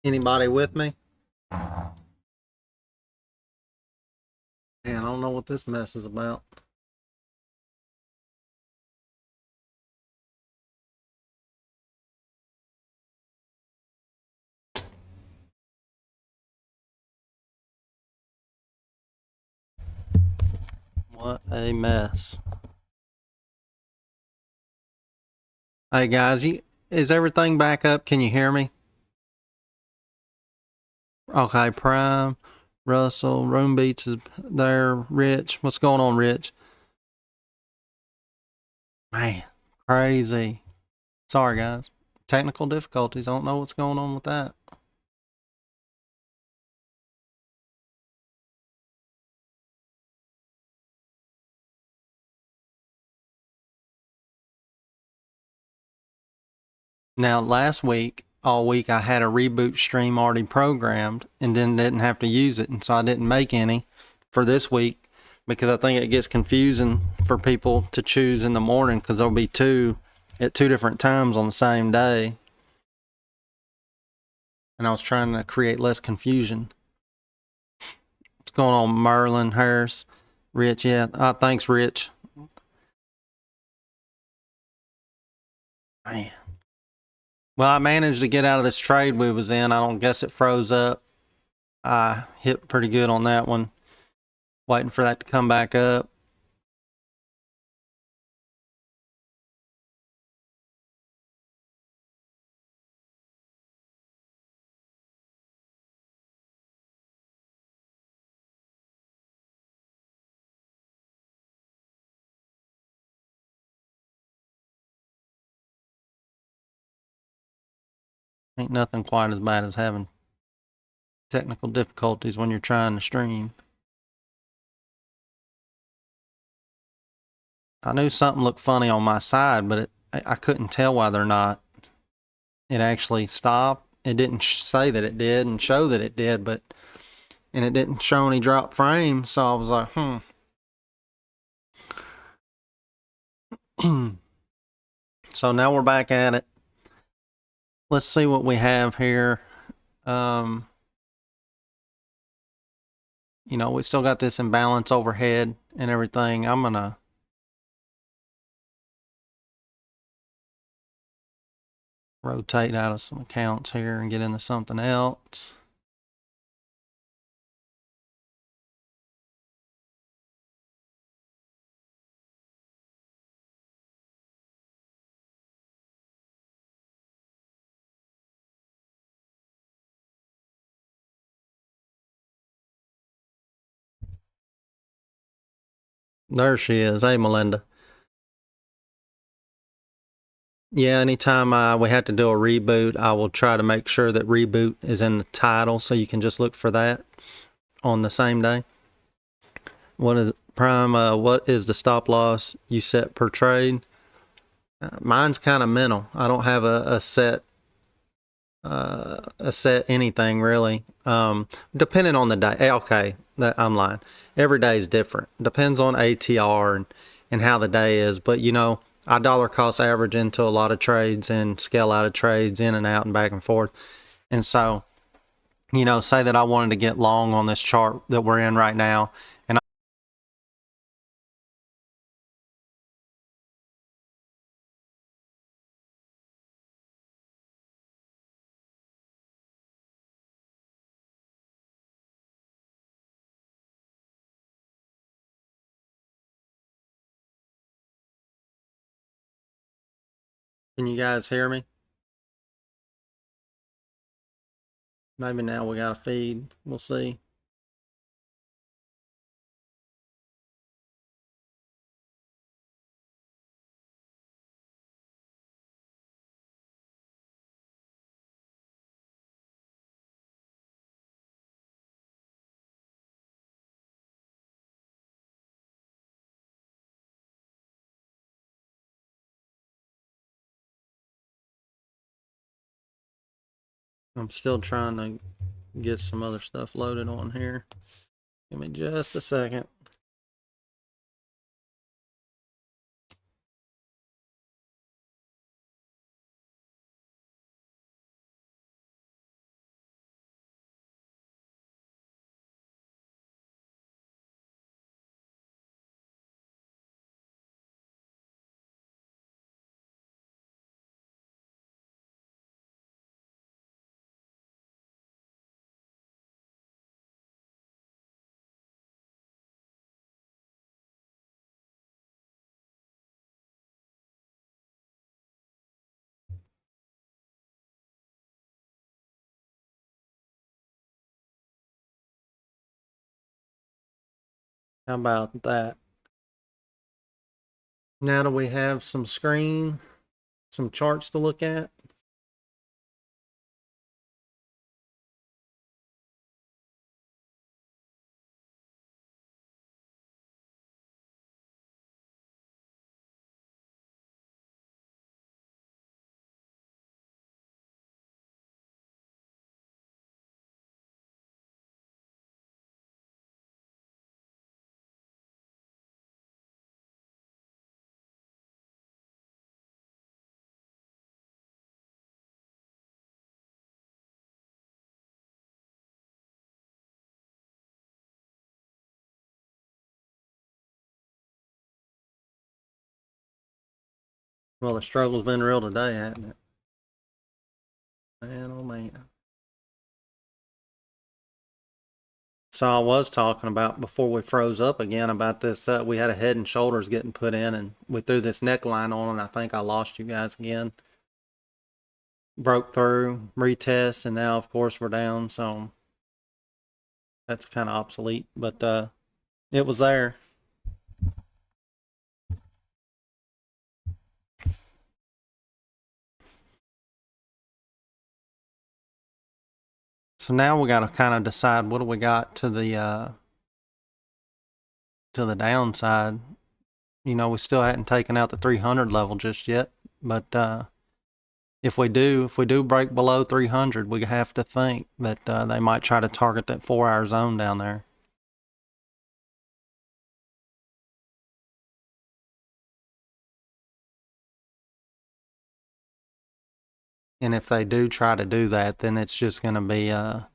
Anybody with me? Man, I don't know what this mess is about. What a mess. Hey guys, is everything back up? Can you hear me? Okay, Prime, Russell, Room Beats is there. Rich, what's going on, Rich? Man, crazy. Sorry, guys. Technical difficulties. I don't know what's going on with that. Now, last week, all week, I had a reboot stream already programmed and then didn't have to use it. And so I didn't make any for this week because I think it gets confusing for people to choose in the morning because there'll be two at two different times on the same day. And I was trying to create less confusion. What's going on, Merlin, Harris, Rich? Yeah, thanks, Rich. Man. Well, I managed to get out of this trade we was in. I don't guess it froze up. I hit pretty good on that one. Waiting for that to come back up. Ain't nothing quite as bad as having technical difficulties when you're trying to stream. I knew something looked funny on my side, but I couldn't tell whether or not it actually stopped. It didn't say that it did and show that it did, and it didn't show any drop frames, so I was like, So now we're back at it. Let's see what we have here. We still got this imbalance overhead and everything. I'm gonna rotate out of some accounts here and get into something else. There she is. Hey, Melinda. Yeah, anytime we have to do a reboot, I will try to make sure that reboot is in the title so you can just look for that on the same day. What is Prime? What is the stop loss you set per trade? Mine's kind of mental. I don't have a set anything really. Depending on the day. Okay, I'm lying. Every day is different. Depends on ATR and how the day is. But I dollar cost average into a lot of trades and scale out of trades in and out and back and forth. And so, say that I wanted to get long on this chart that we're in right now. And can you guys hear me? Maybe now we got a feed. We'll see. I'm still trying to get some other stuff loaded on here. Give me just a second. How about that? Now that we have some charts to look at. Well, the struggle's been real today, hasn't it? Man, oh man. So I was talking about before we froze up again about this. We had a head and shoulders getting put in, and we threw this neckline on, and I think I lost you guys again. Broke through, retest, and now of course we're down. So that's kind of obsolete, but it was there. So now we got to kind of decide what do we got to the downside. You know, we still hadn't taken out the 300 level just yet, but if we do break below 300, we have to think that they might try to target that 4-hour zone down there. And if they do try to do that, then it's just going to be a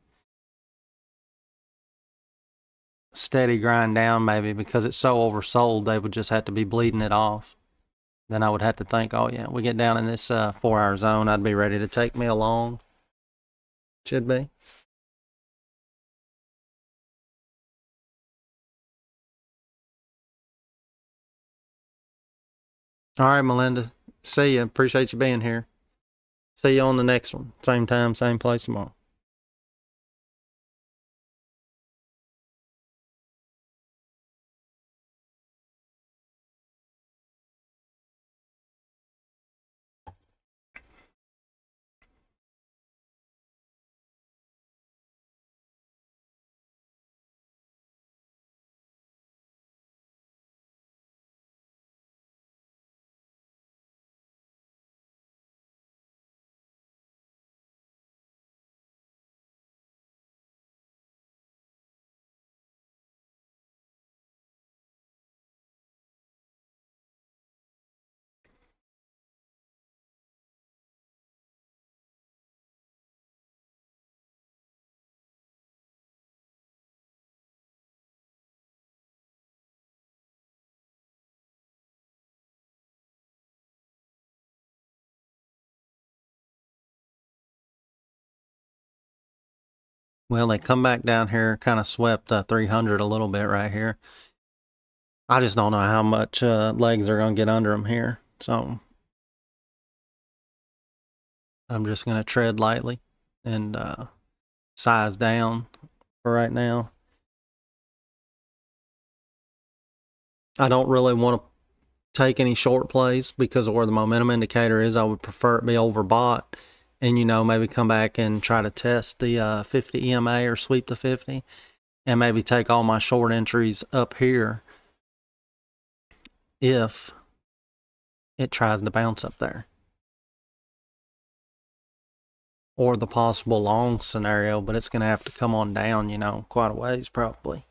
steady grind down, maybe, because it's so oversold, they would just have to be bleeding it off. Then I would have to think, oh yeah, we get down in this 4-hour zone, I'd be ready to take me along. Should be. All right, Melinda. See you. Appreciate you being here. See you on the next one. Same time, same place tomorrow. Well, they come back down here, kind of swept 300 a little bit right here. I just don't know how much legs are going to get under them here. So I'm just going to tread lightly and size down for right now. I don't really want to take any short plays because of where the momentum indicator is. I would prefer it be overbought and, you know, maybe come back and try to test the 50 EMA or sweep the 50 and maybe take all my short entries up here if it tries to bounce up there. Or the possible long scenario, but it's going to have to come on down, you know, quite a ways probably.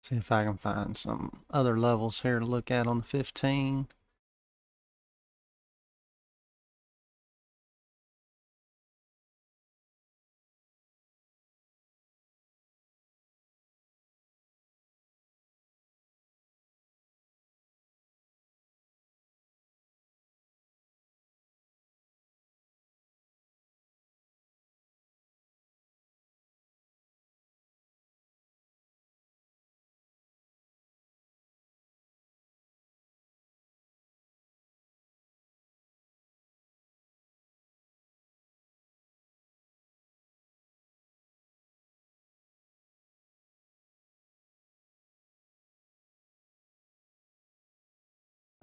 See if I can find some other levels here to look at on the 15.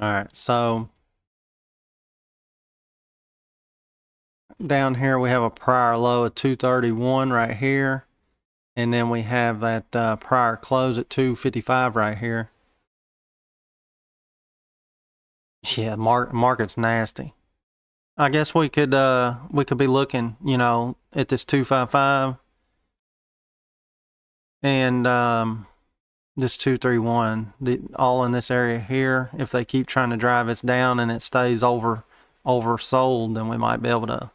All right, so down here we have a prior low of 231 right here, and then we have that prior close at 255 right here. Yeah, market's nasty. I guess we could be looking, you know, at this 255 and this 231, all in this area here. If they keep trying to drive us down and it stays oversold, then we might be able to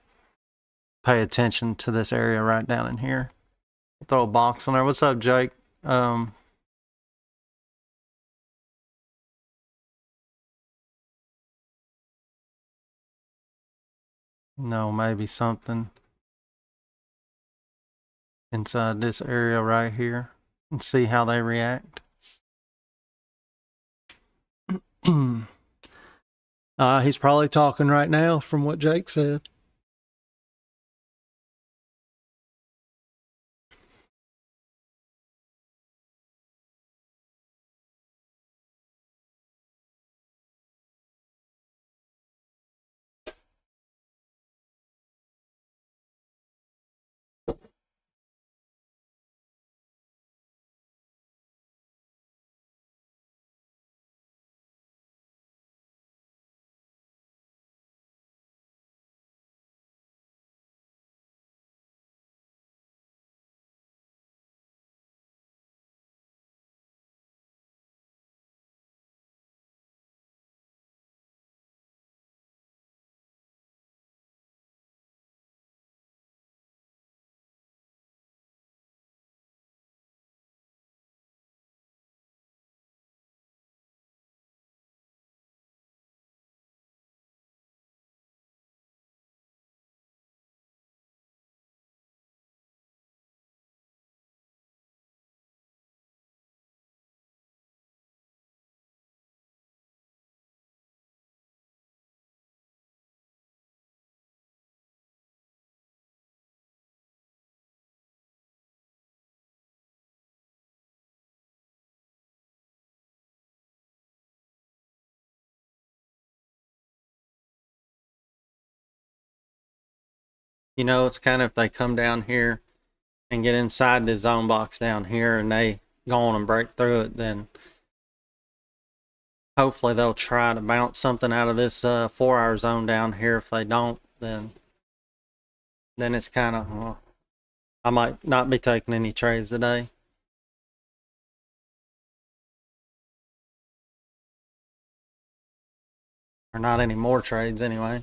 pay attention to this area right down in here. Throw a box on there. What's up, Jake? No, maybe something inside this area right here and see how they react. He's probably talking right now from what Jake said. You know, it's kind of if they come down here and get inside the zone box down here and they go on and break through it, then hopefully they'll try to bounce something out of this 4-hour zone down here. If they don't, then it's kind of I might not be taking any trades today. Or not any more trades anyway.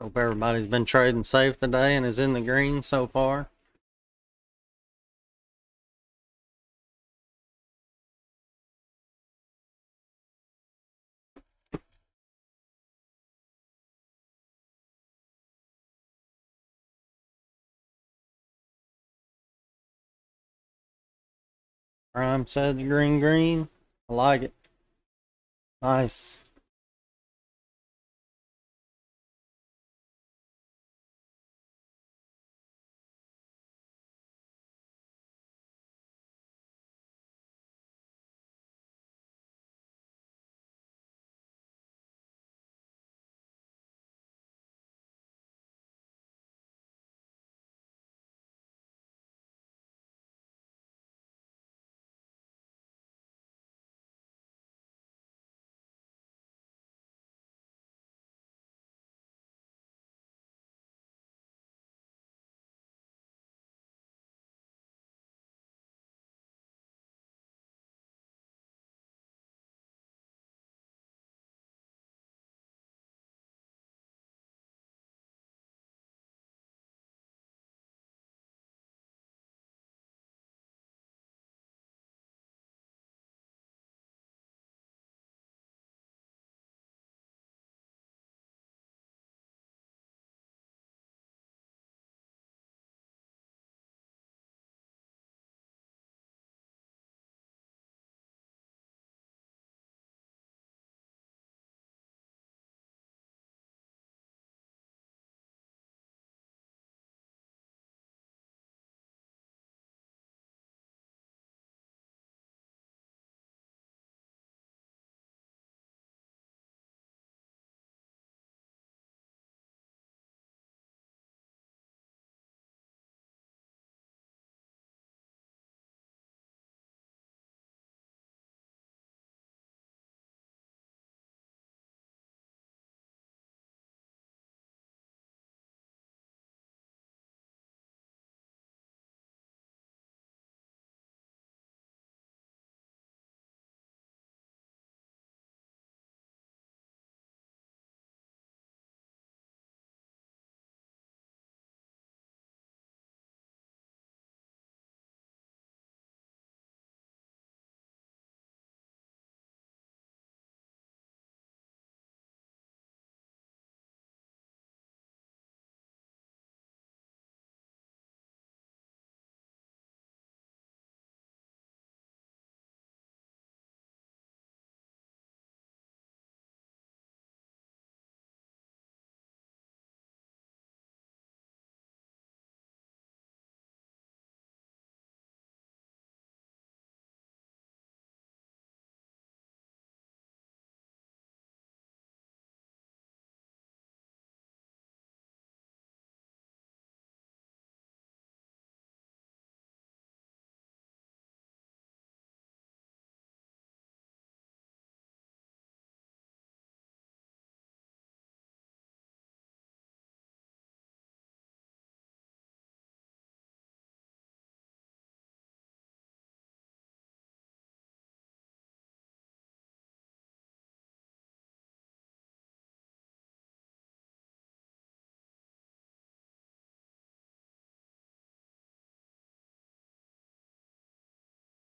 Hope everybody's been trading safe today and is in the green so far. Prime said green. I like it. Nice.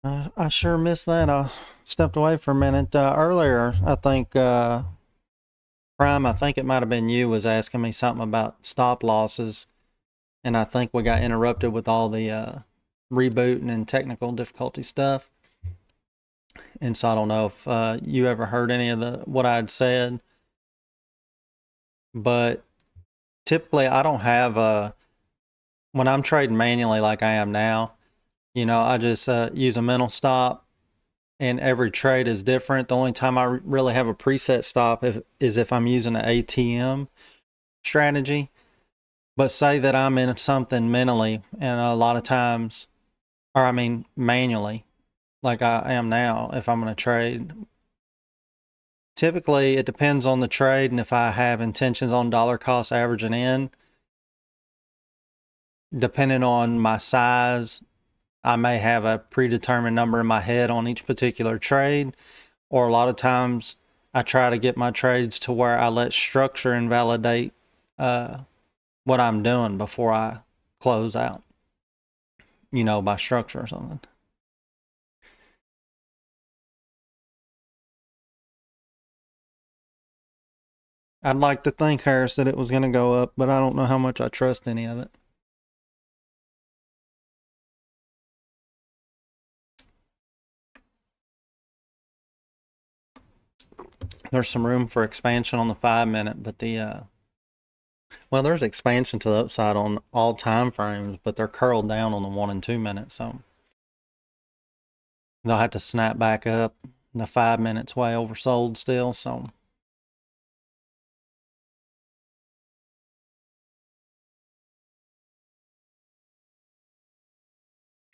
I sure missed that. I stepped away for a minute. Earlier, I think, Prime, I think it might have been you, was asking me something about stop losses. And I think we got interrupted with all the rebooting and technical difficulty stuff. And so I don't know if you ever heard any of what I had said. But typically, I don't have when I'm trading manually like I am now, I just use a mental stop, and every trade is different. The only time I really have a preset stop is if I'm using an ATM strategy. But say that I'm in something mentally, and a lot of times, or I mean manually, like I am now, if I'm going to trade. Typically, it depends on the trade, and if I have intentions on dollar cost averaging in, depending on my size, I may have a predetermined number in my head on each particular trade, or a lot of times I try to get my trades to where I let structure invalidate what I'm doing before I close out, by structure or something. I'd like to think, Harris, that it was going to go up, but I don't know how much I trust any of it. There's some room for expansion on the 5-minute, but there's expansion to the upside on all time frames, but they're curled down on the 1 and 2-minute, so they'll have to snap back up. The 5-minute's way oversold still, so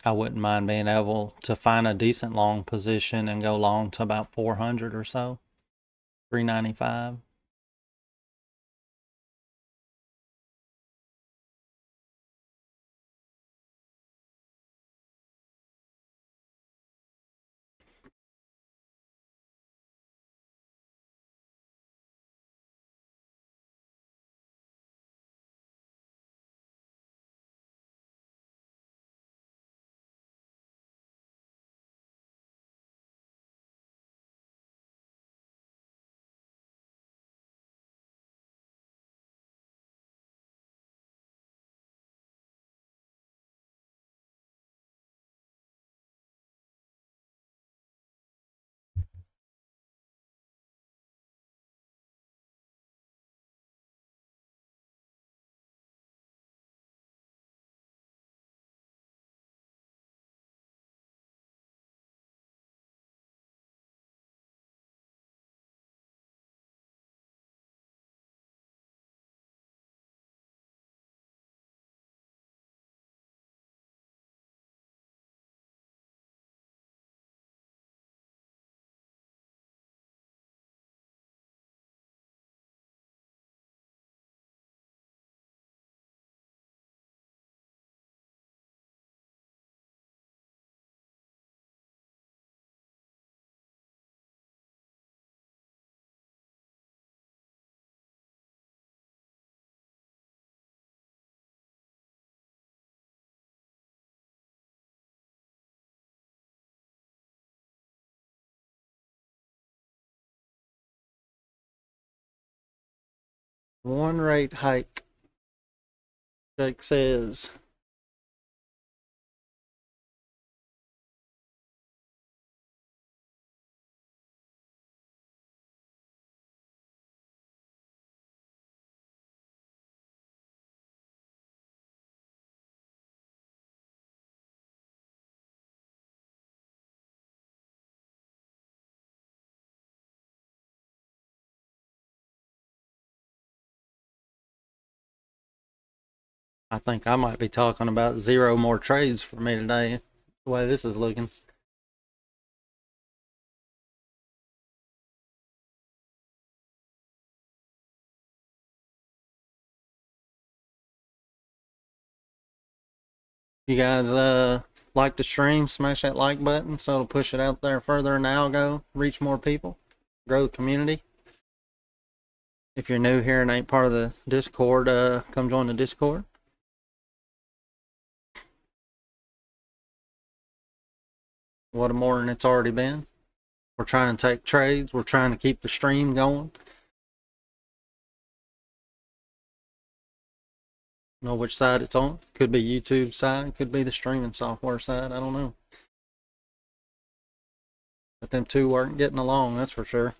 I wouldn't mind being able to find a decent long position and go long to about 400 or so, 395. One rate hike, Jake says. I think I might be talking about 0 more trades for me today, the way this is looking. You guys like the stream, smash that like button so it'll push it out there further in the algo, reach more people, grow the community. If you're new here and ain't part of the Discord, come join the Discord. What more than it's already been. We're trying to take trades. We're trying to keep the stream going. Know which side it's on. Could be YouTube side. Could be the streaming software side. I don't know. But them two weren't getting along, that's for sure.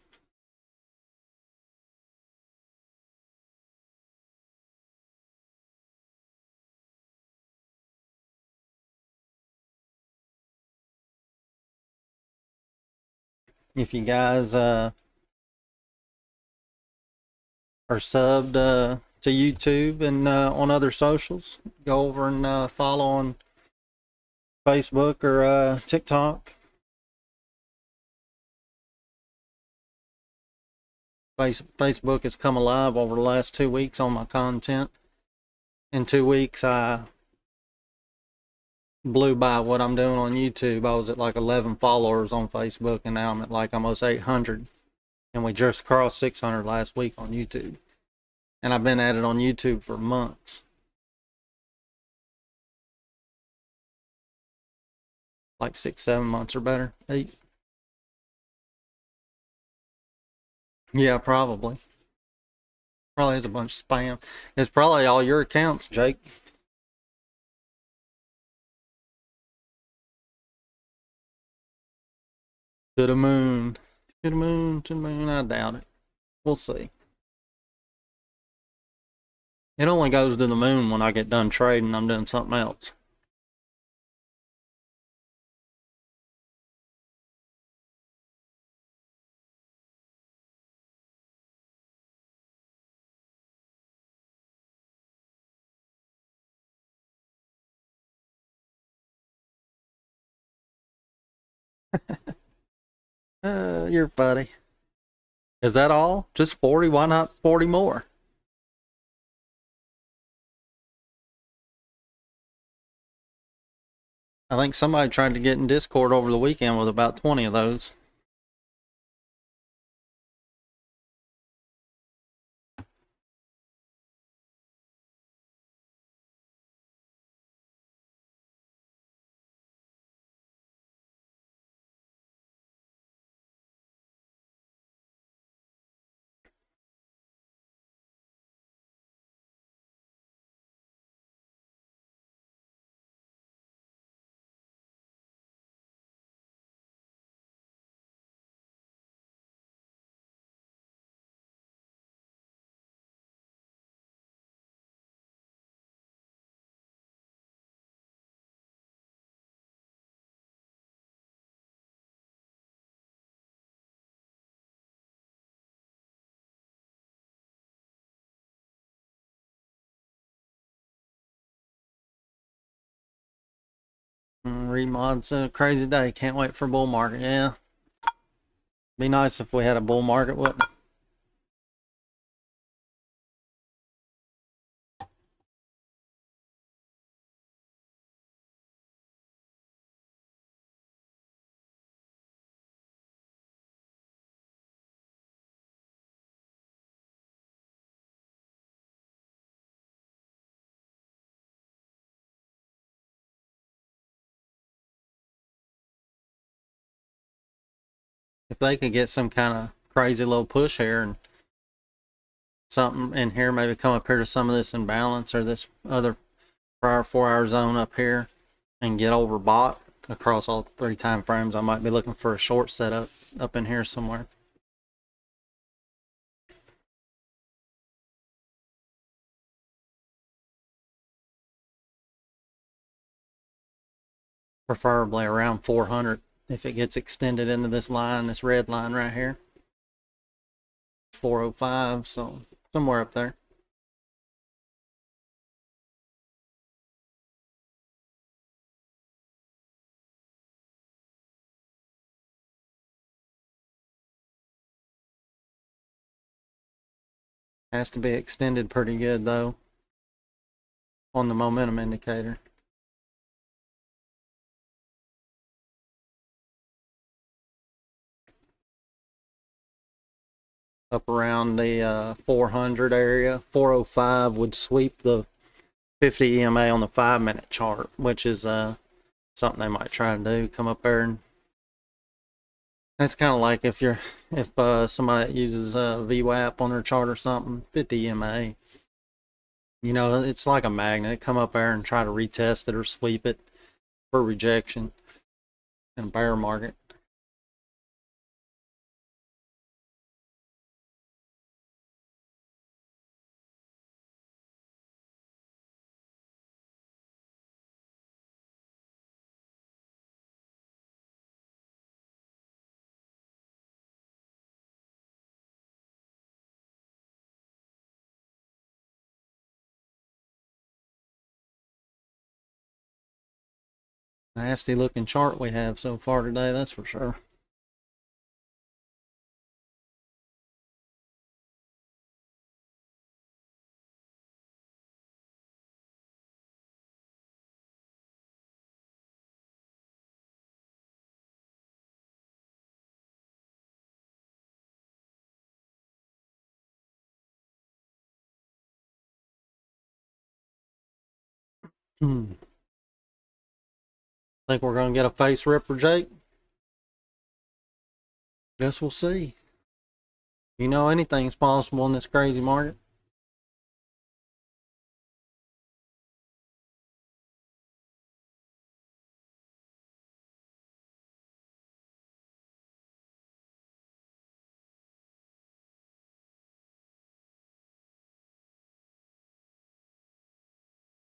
If you guys are subbed to YouTube and on other socials, go over and follow on Facebook or TikTok. Facebook has come alive over the last 2 weeks on my content. In 2 weeks, I blew by what I'm doing on YouTube. I was at like 11 followers on Facebook, and now I'm at like almost 800. And we just crossed 600 last week on YouTube. And I've been at it on YouTube for months. Like 6, 7 months or better. 8. Yeah, probably. Probably is a bunch of spam. It's probably all your accounts, Jake. To the moon. To the moon, to the moon. I doubt it. We'll see. It only goes to the moon when I get done trading. I'm doing something else. You're funny. Is that all? Just 40? Why not 40 more? I think somebody tried to get in Discord over the weekend with about 20 of those. Remod's a crazy day. Can't wait for bull market. Yeah. Be nice if we had a bull market, wouldn't it? If they could get some kind of crazy little push here and something in here, maybe come up here to some of this imbalance or this other prior 4-hour zone up here and get overbought across all 3 time frames, I might be looking for a short setup up in here somewhere. Preferably around 400 if it gets extended into this line, this red line right here. 405, so somewhere up there. Has to be extended pretty good though on the momentum indicator. Up around the 400 area. 405 would sweep the 50 EMA on the 5-minute chart, which is something they might try to do. Come up there and That's kind of like if somebody that uses VWAP on their chart or something, 50 EMA. You know, it's like a magnet. Come up there and try to retest it or sweep it for rejection in a bear market. Nasty looking chart we have so far today, that's for sure. Think we're going to get a face ripper, Jake? Guess we'll see. You know, anything's possible in this crazy market.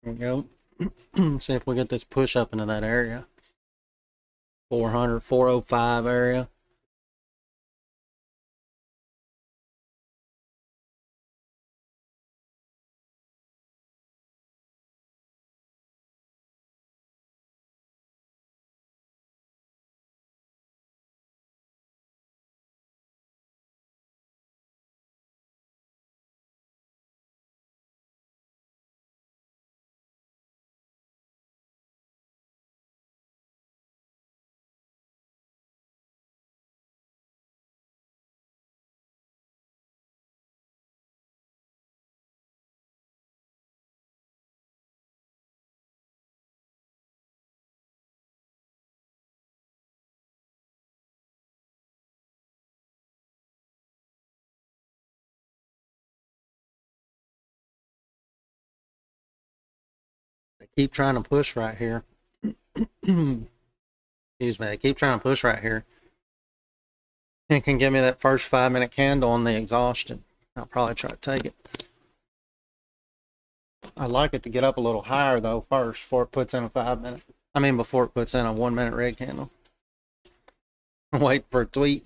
There you go. See if we get this push up into that area. 400, 405 area. They keep trying to push right here. Excuse me. They keep trying to push right here. And can give me that first 5-minute candle on the exhaustion. I'll probably try to take it. I'd like it to get up a little higher though first before it puts in a 5-minute. I mean before it puts in a 1-minute red candle. Wait for a tweet.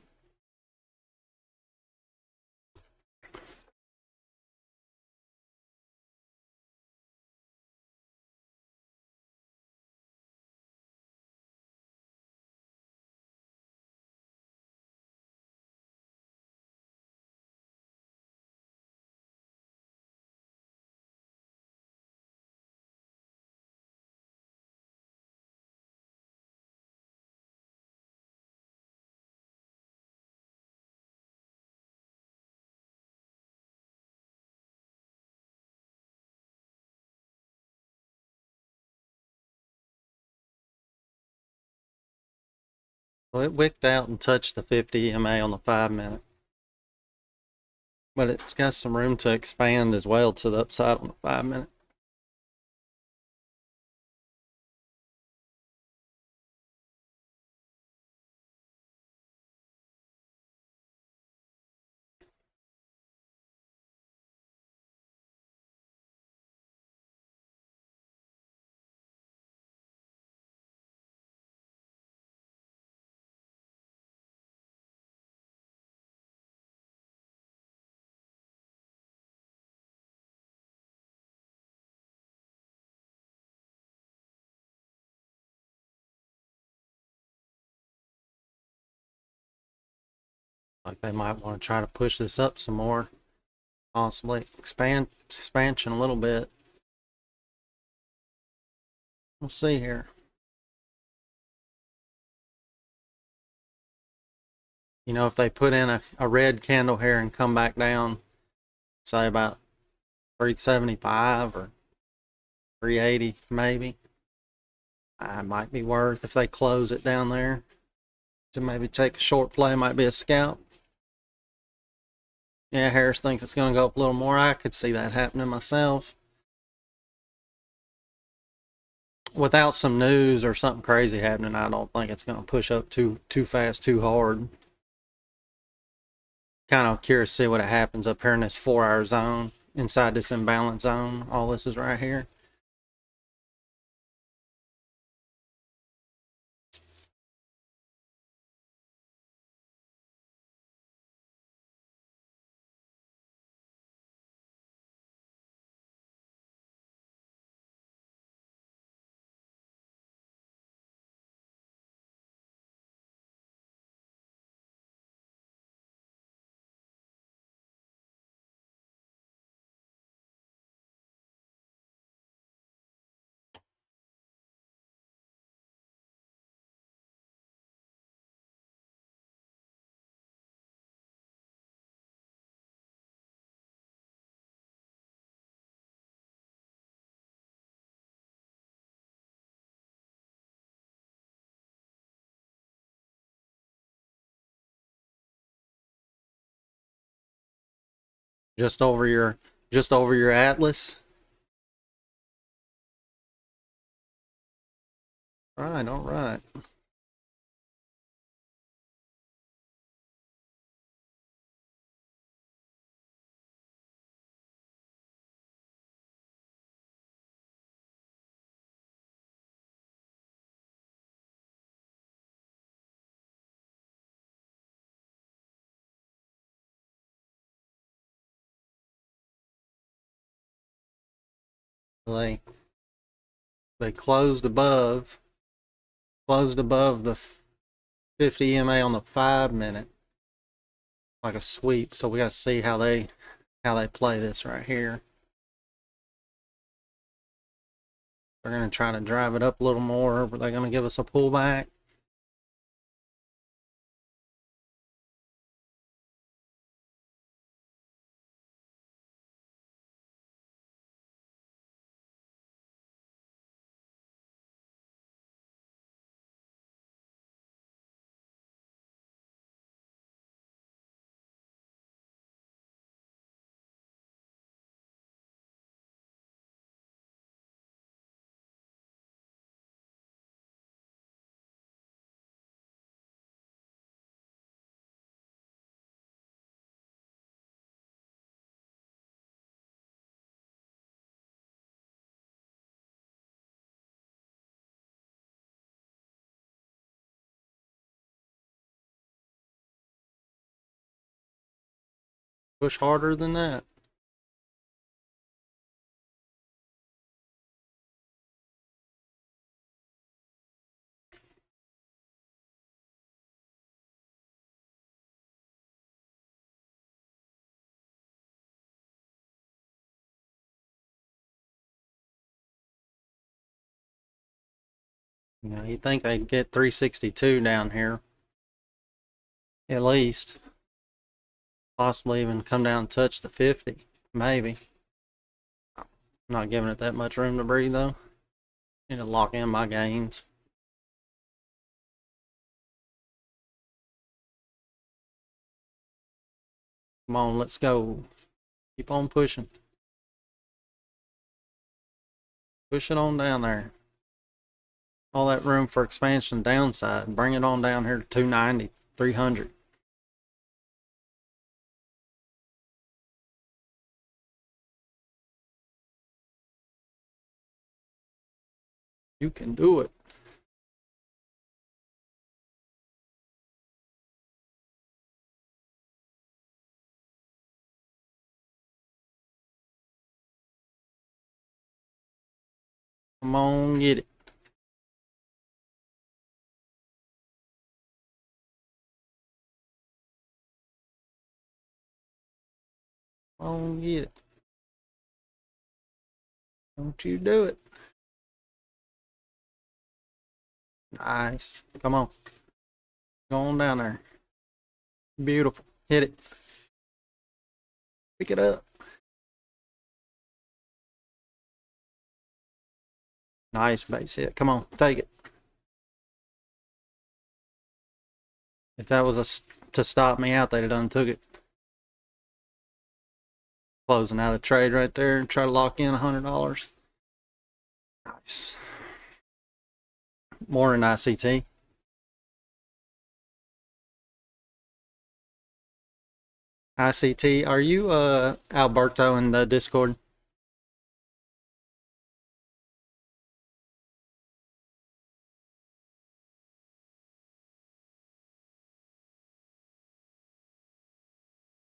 Well, it wicked out and touched the 50 EMA on the 5-minute. But it's got some room to expand as well to the upside on the 5-minute. Like they might want to try to push this up some more. Possibly expansion a little bit. We'll see here. You know, if they put in a red candle here and come back down, say about 375 or 380 maybe, it might be worth if they close it down there. To maybe take a short play, might be a scalp. Yeah, Harris thinks it's going to go up a little more. I could see that happening myself. Without some news or something crazy happening, I don't think it's going to push up too fast, too hard. Kind of curious to see what happens up here in this 4-hour zone, inside this imbalance zone. All this is right here. Just over your Atlas. All right, all right. They closed above the 50 EMA on the 5-minute, like a sweep. So we got to see how they play this right here. They're going to try to drive it up a little more, but they're going to give us a pullback. Push harder than that. You know, you think they'd get 362 down here, at least. Possibly even come down and touch the 50, maybe. I'm not giving it that much room to breathe though. Need to lock in my gains. Come on, let's go. Keep on pushing. Push it on down there. All that room for expansion downside. Bring it on down here to 290, 300. You can do it. Come on, get it. Come on, get it. Don't you do it. Nice. Come on. Go on down there. Beautiful. Hit it. Pick it up. Nice base hit. Come on, take it. If that was to stop me out, they'd have done took it. Closing out a trade right there and try to lock in $100. Nice. More in ICT. ICT, are you Alberto in the Discord?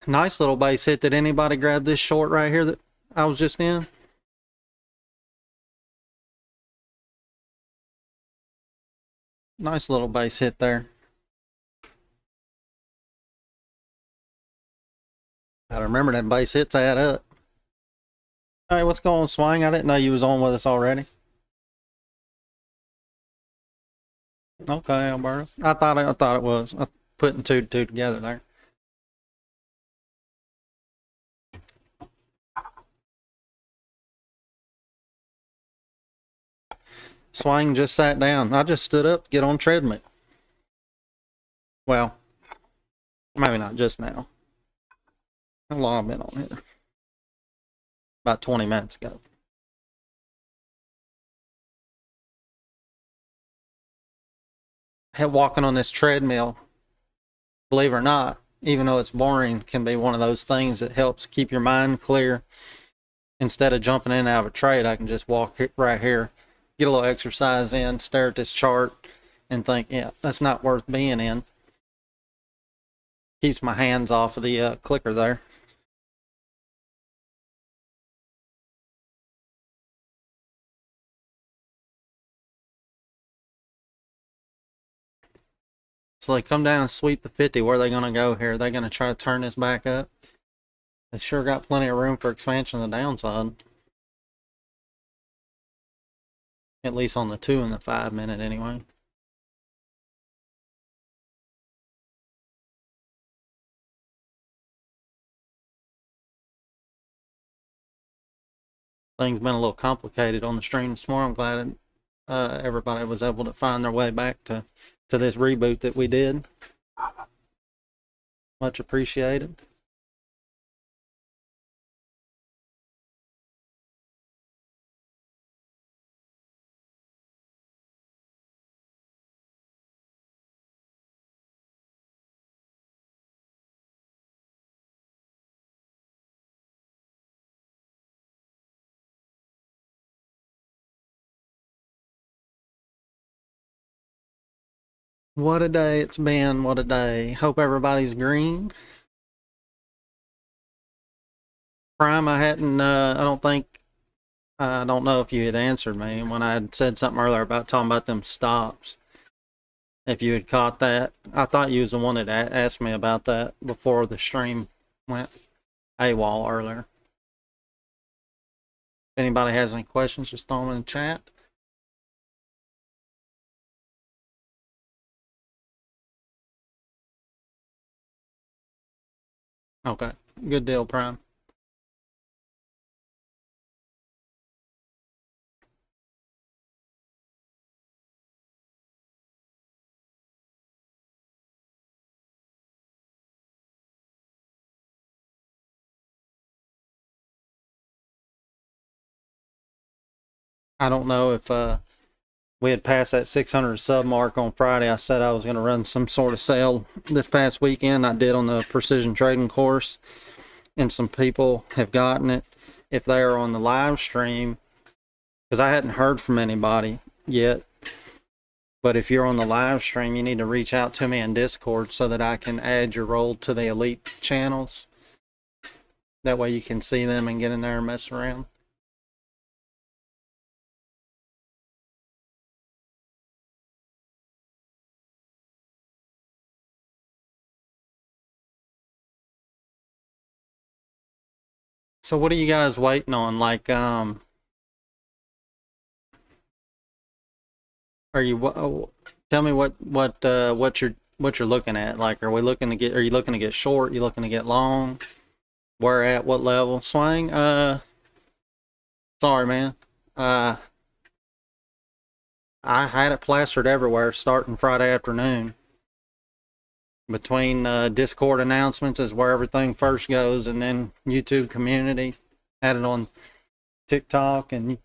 Nice little base hit. Did anybody grab this short right here that I was just in? Nice little base hit there. Gotta remember that base hits add up. All right, what's going on, Swing? I didn't know you was on with us already. Okay, Alberto. I thought it was. I'm putting two to two together there. Swing just sat down. I just stood up to get on treadmill. Well, maybe not just now. How long I've been on here? About 20 minutes ago. Walking on this treadmill, believe it or not, even though it's boring, can be one of those things that helps keep your mind clear. Instead of jumping in and out of a trade, I can just walk right here, get a little exercise in, stare at this chart, and think, yeah, that's not worth being in. Keeps my hands off of the clicker there. So they come down and sweep the 50. Where are they going to go here? Are they going to try to turn this back up? They sure got plenty of room for expansion on the downside. At least on the 2 and the 5 minute anyway. Things been a little complicated on the stream this morning. I'm glad everybody was able to find their way back to this reboot that we did. Much appreciated. What a day it's been. What a day. Hope everybody's green. Prime, I hadn't, I don't know if you had answered me when I had said something earlier about talking about them stops. If you had caught that, I thought you was the one that asked me about that before the stream went AWOL earlier. If anybody has any questions, just throw them in the chat. Okay, good deal, Prime. I don't know if we had passed that 600 sub mark on Friday. I said I was going to run some sort of sale this past weekend. I did on the precision trading course, and some people have gotten it. If they are on the live stream, because I hadn't heard from anybody yet, but if you're on the live stream, you need to reach out to me in Discord so that I can add your role to the elite channels. That way you can see them and get in there and mess around. So what are you guys waiting on? Like, are you? Tell me what you're looking at. Like, are you looking to get short? Are you looking to get long? Where at? What level? Swing? Sorry, man. I had it plastered everywhere starting Friday afternoon. between Discord announcements is where everything first goes, and then YouTube community, had it on TikTok and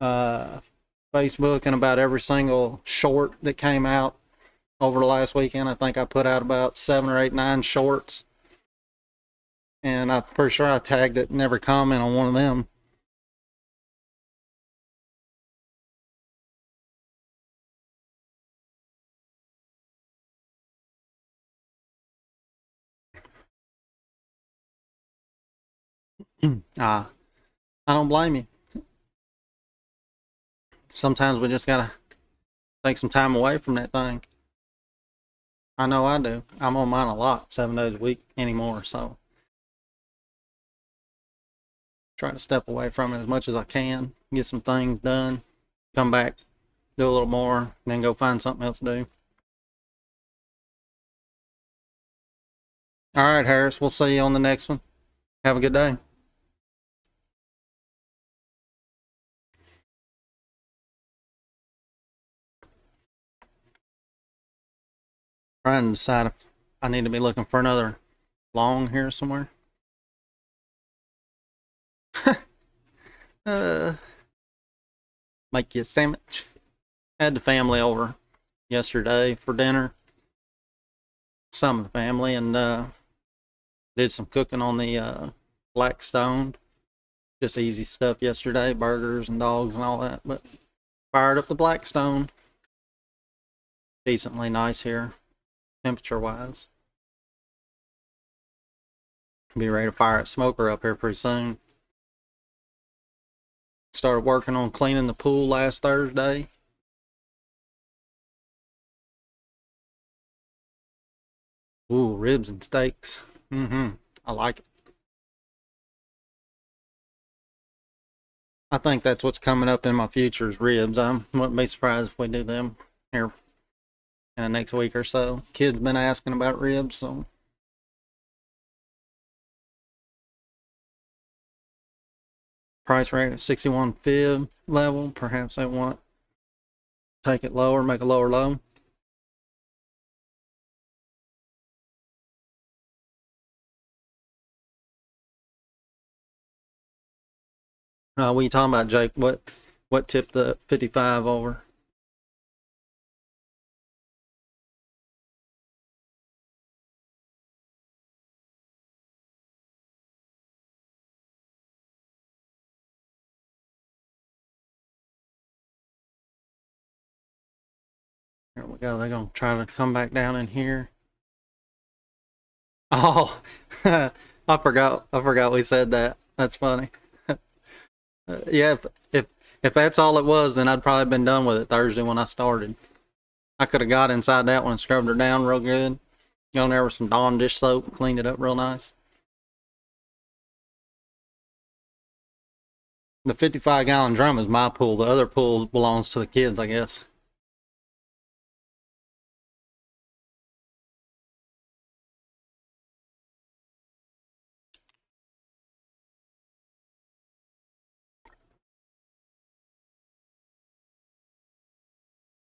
Facebook, and about every single short that came out over the last weekend. I think I put out about 7 or 8, 9 shorts, and I'm pretty sure I tagged it and never comment on one of them. I don't blame you. Sometimes we just gotta take some time away from that thing. I know I do. I'm on mine a lot, 7 days a week anymore, so try to step away from it as much as I can, get some things done, come back, do a little more, then go find something else to do. All right, Harris, we'll see you on the next one. Have a good day. Trying to decide if I need to be looking for another long here somewhere. Make you a sandwich. Had the family over yesterday for dinner. Some of the family, and did some cooking on the Black Stone. Just easy stuff yesterday, burgers and dogs and all that. But fired up the Black Stone. Decently nice here, temperature wise. Be ready to fire that smoker up here pretty soon. Started working on cleaning the pool last Thursday. Ooh, ribs and steaks. I like it. I think that's what's coming up in my future is ribs. I wouldn't be surprised if we do them here in the next week or so. Kids been asking about ribs, so price rate at 61 fib level. Perhaps they want to take it lower, make a lower low. What are you talking about, Jake? What tipped the 55 over? Here we go. They're gonna try to come back down in here. Oh, I forgot. I forgot we said that. That's funny. Yeah, if that's all it was, then I'd probably been done with it Thursday when I started. I could have got inside that one and scrubbed her down real good. Gone there with some Dawn dish soap, cleaned it up real nice. The 55-gallon drum is my pool. The other pool belongs to the kids, I guess.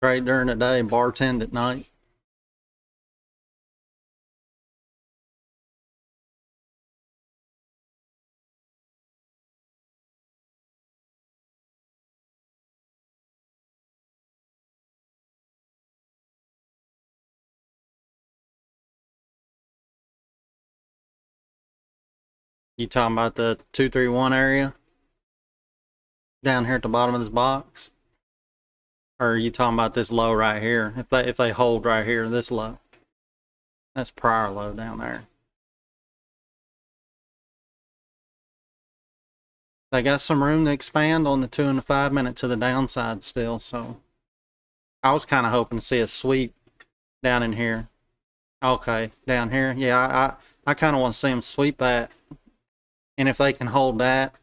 Trade during the day, bartend at night. You talking about the 231 area down here at the bottom of this box? Or are you talking about this low right here? If they hold right here, this low. That's prior low down there. They got some room to expand on the 2 and the 5 minute to the downside still, so I was kind of hoping to see a sweep down in here. Okay, down here. Yeah, I kind of want to see them sweep that. And if they can hold that,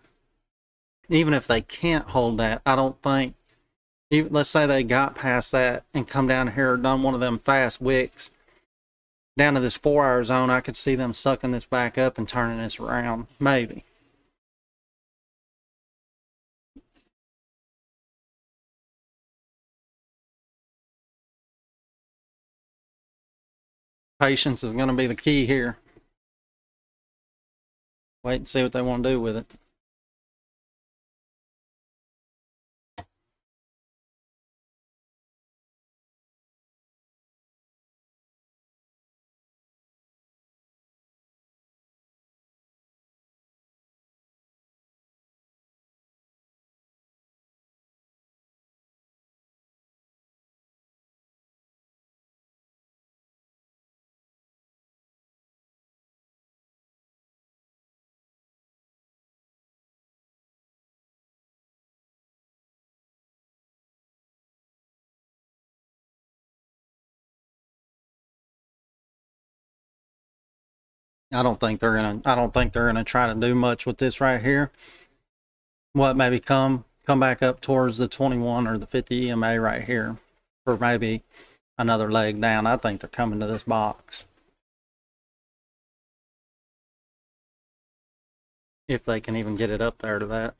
even if they can't hold that, I don't think, even, let's say they got past that and come down here, done one of them fast wicks down to this 4-hour zone, I could see them sucking this back up and turning this around, maybe. Patience is going to be the key here. Wait and see what they want to do with it. I don't think they're gonna try to do much with this right here. What, maybe come back up towards the 21 or the 50 EMA right here for maybe another leg down. I think they're coming to this box. If they can even get it up there to that.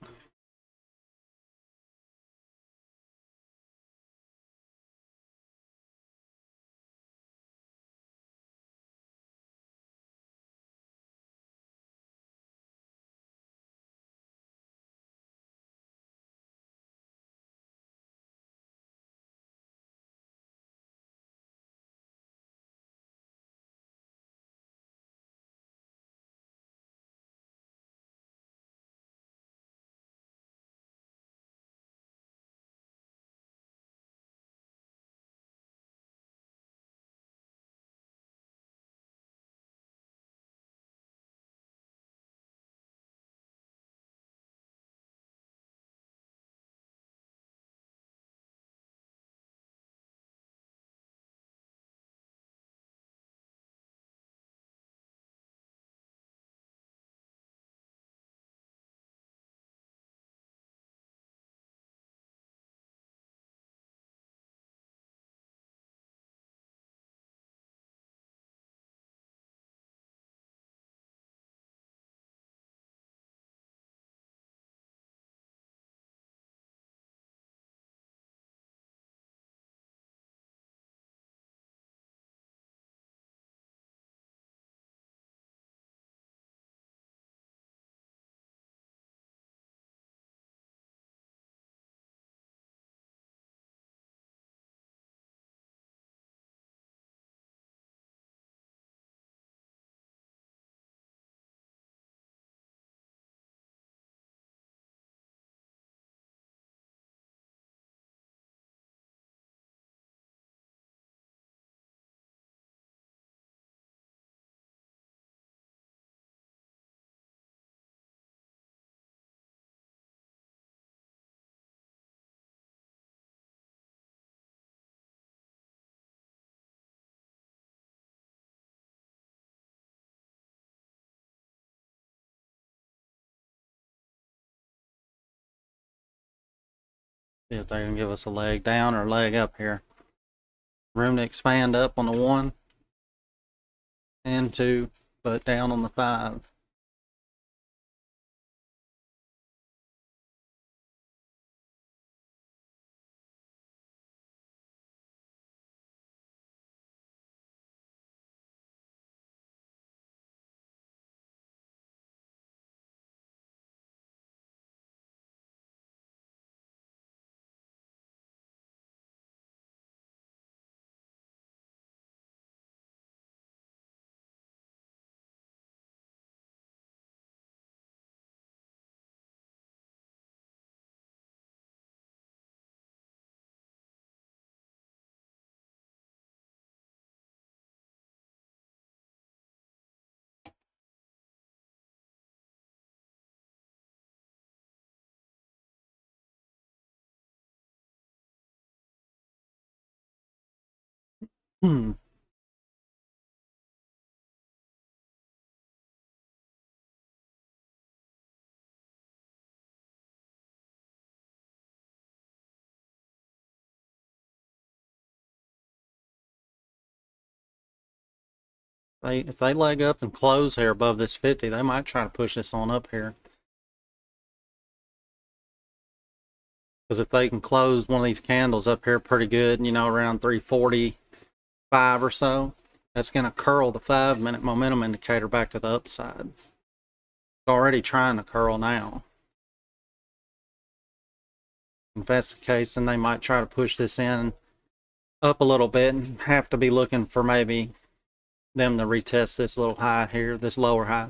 See if they can give us a leg down or a leg up here. Room to expand up on the 1 and 2, but down on the 5. Hmm. If they leg up and close here above this 50, they might try to push this on up here. Because if they can close one of these candles up here pretty good, you know, around 345 or so, That's going to curl the 5-minute momentum indicator back to the upside. It's already trying to curl now. If that's the case, then they might try to push this in up a little bit and have to be looking for maybe them to retest this little high here, this lower high.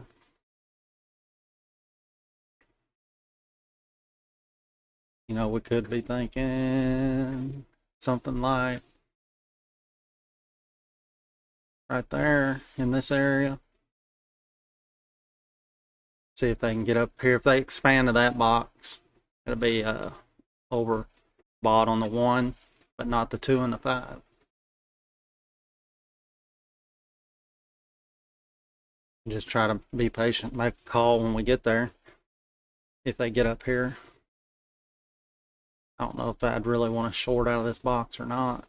You know, we could be thinking something like right there in this area. See if they can get up here. If they expand to that box, it'll be overbought on the 1, but not the 2 and the 5. Just try to be patient, make a call when we get there. If they get up here, I don't know if I'd really want to short out of this box or not.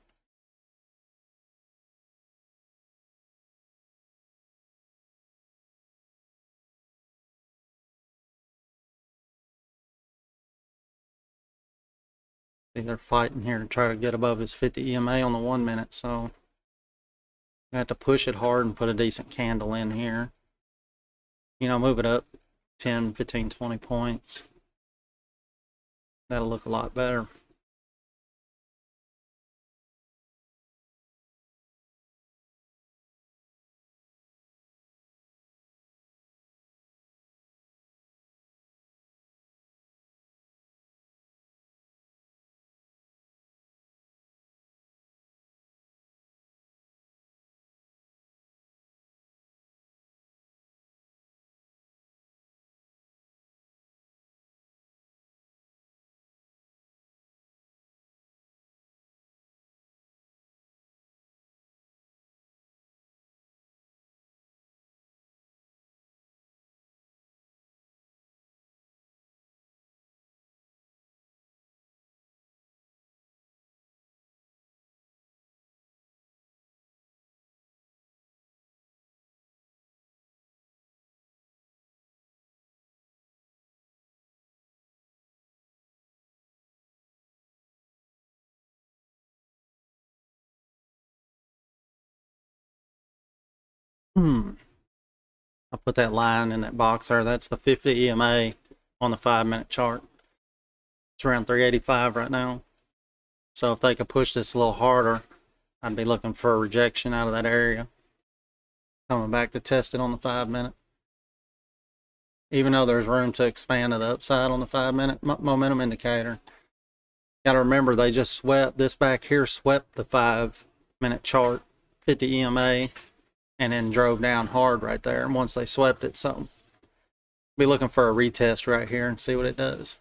See, they're fighting here to try to get above his 50 EMA on the 1 minute, so I have to push it hard and put a decent candle in here. You know, move it up 10, 15, 20 points. That'll look a lot better. I'll put that line in that box there. That's the 50 EMA on the 5-minute chart. It's around 385 right now. So if they could push this a little harder, I'd be looking for a rejection out of that area. Coming back to test it on the 5-minute. Even though there's room to expand to the upside on the 5-minute momentum indicator. Got to remember, they just swept this back here, swept the 5-minute chart, 50 EMA, and then drove down hard right there. And once they swept it, so be looking for a retest right here and see what it does.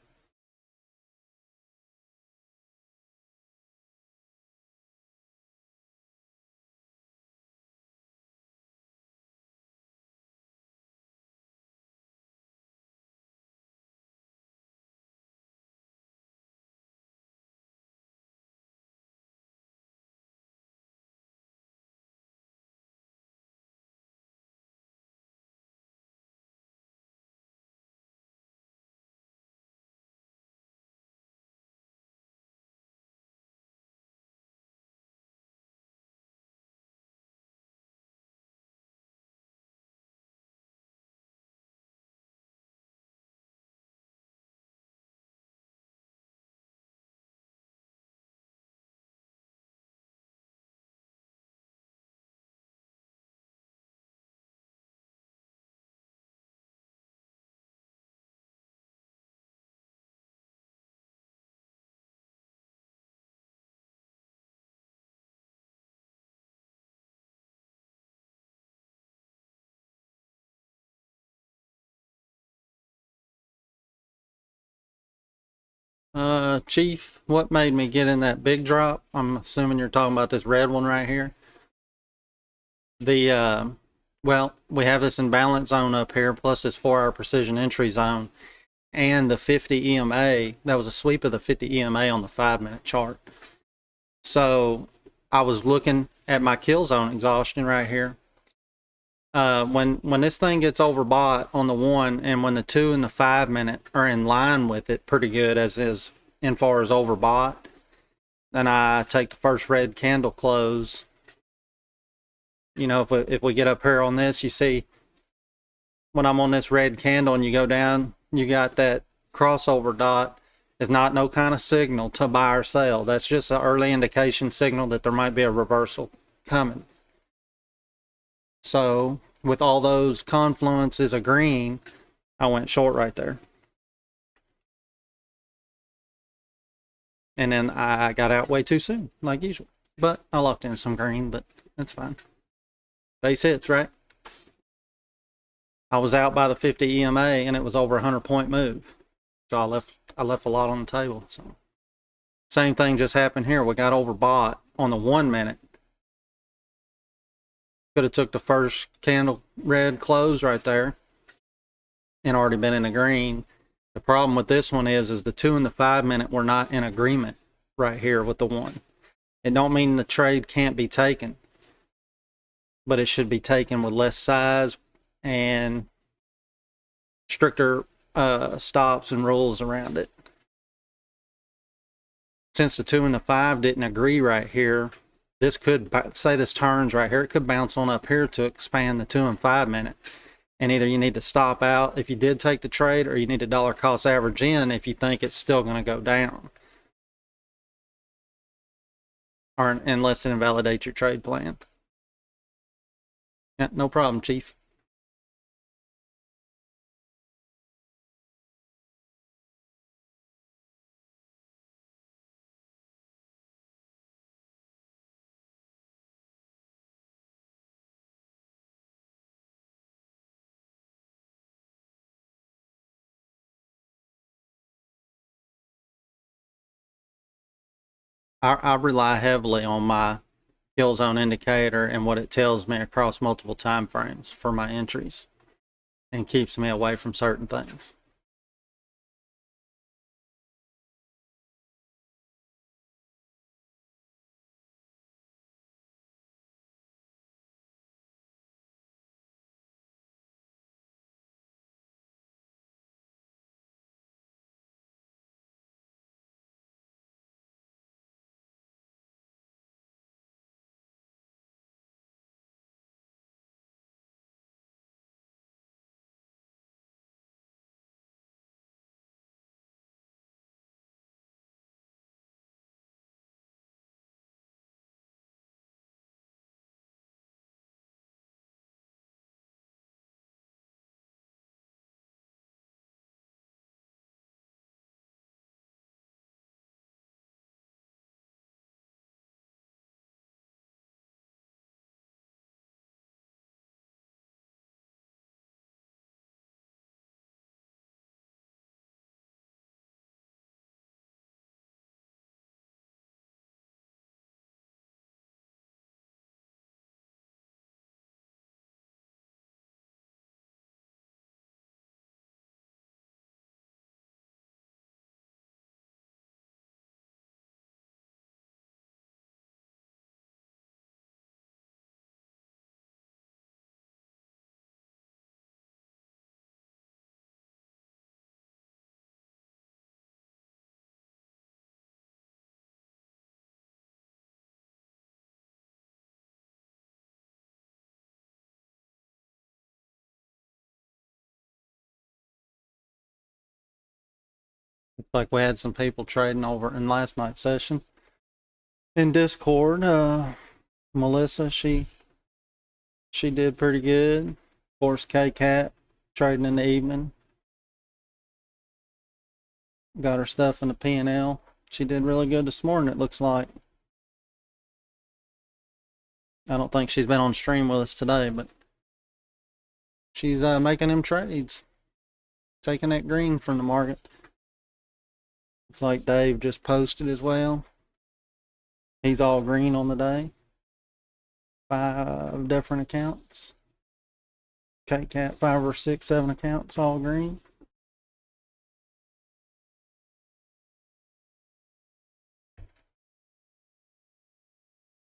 Chief, what made me get in that big drop? I'm assuming you're talking about this red one right here. Well, we have this imbalance zone up here, plus this 4-hour precision entry zone, and the 50 EMA. That was a sweep of the 50 EMA on the 5-minute chart. So I was looking at my kill zone exhaustion right here. When this thing gets overbought on the 1, and when the 2 and the 5-minute are in line with it pretty good, as is in far as overbought, then I take the first red candle close You know, if we get up here on this, you see when I'm on this red candle and you go down, you got that crossover dot. Is not no kind of signal to buy or sell. That's just an early indication signal that there might be a reversal coming. So with all those confluences of green, I went short right there. And then I got out way too soon, like usual. But I locked in some green, but that's fine. Base hits, right? I was out by the 50 EMA and it was over a 100-point move. So I left a lot on the table. So same thing just happened here. We got overbought on the 1 minute. Could have took the first candle red close right there and already been in the green. The problem with this one is the 2 and the 5 minute were not in agreement right here with the 1. It don't mean the trade can't be taken, but it should be taken with less size and stricter stops and rules around it. Since the 2 and the 5 didn't agree right here, this could, say this turns right here, it could bounce on up here to expand the 2 and 5 minute. And either you need to stop out if you did take the trade, or you need to dollar cost average in if you think it's still going to go down, or unless it invalidates your trade plan. Yeah, no problem, Chief. I rely heavily on my kill zone indicator and what it tells me across multiple time frames for my entries, and keeps me away from certain things. Looks like we had some people trading over in last night's session in Discord. Melissa, she did pretty good. Of course, K-Cat trading in the evening. Got her stuff in the P&L. She did really good this morning, it looks like. I don't think she's been on stream with us today, but she's making them trades. Taking that green from the market. Looks like Dave just posted as well. He's all green on the day. 5 different accounts. K-Cat, 5 or 6, 7 accounts, all green.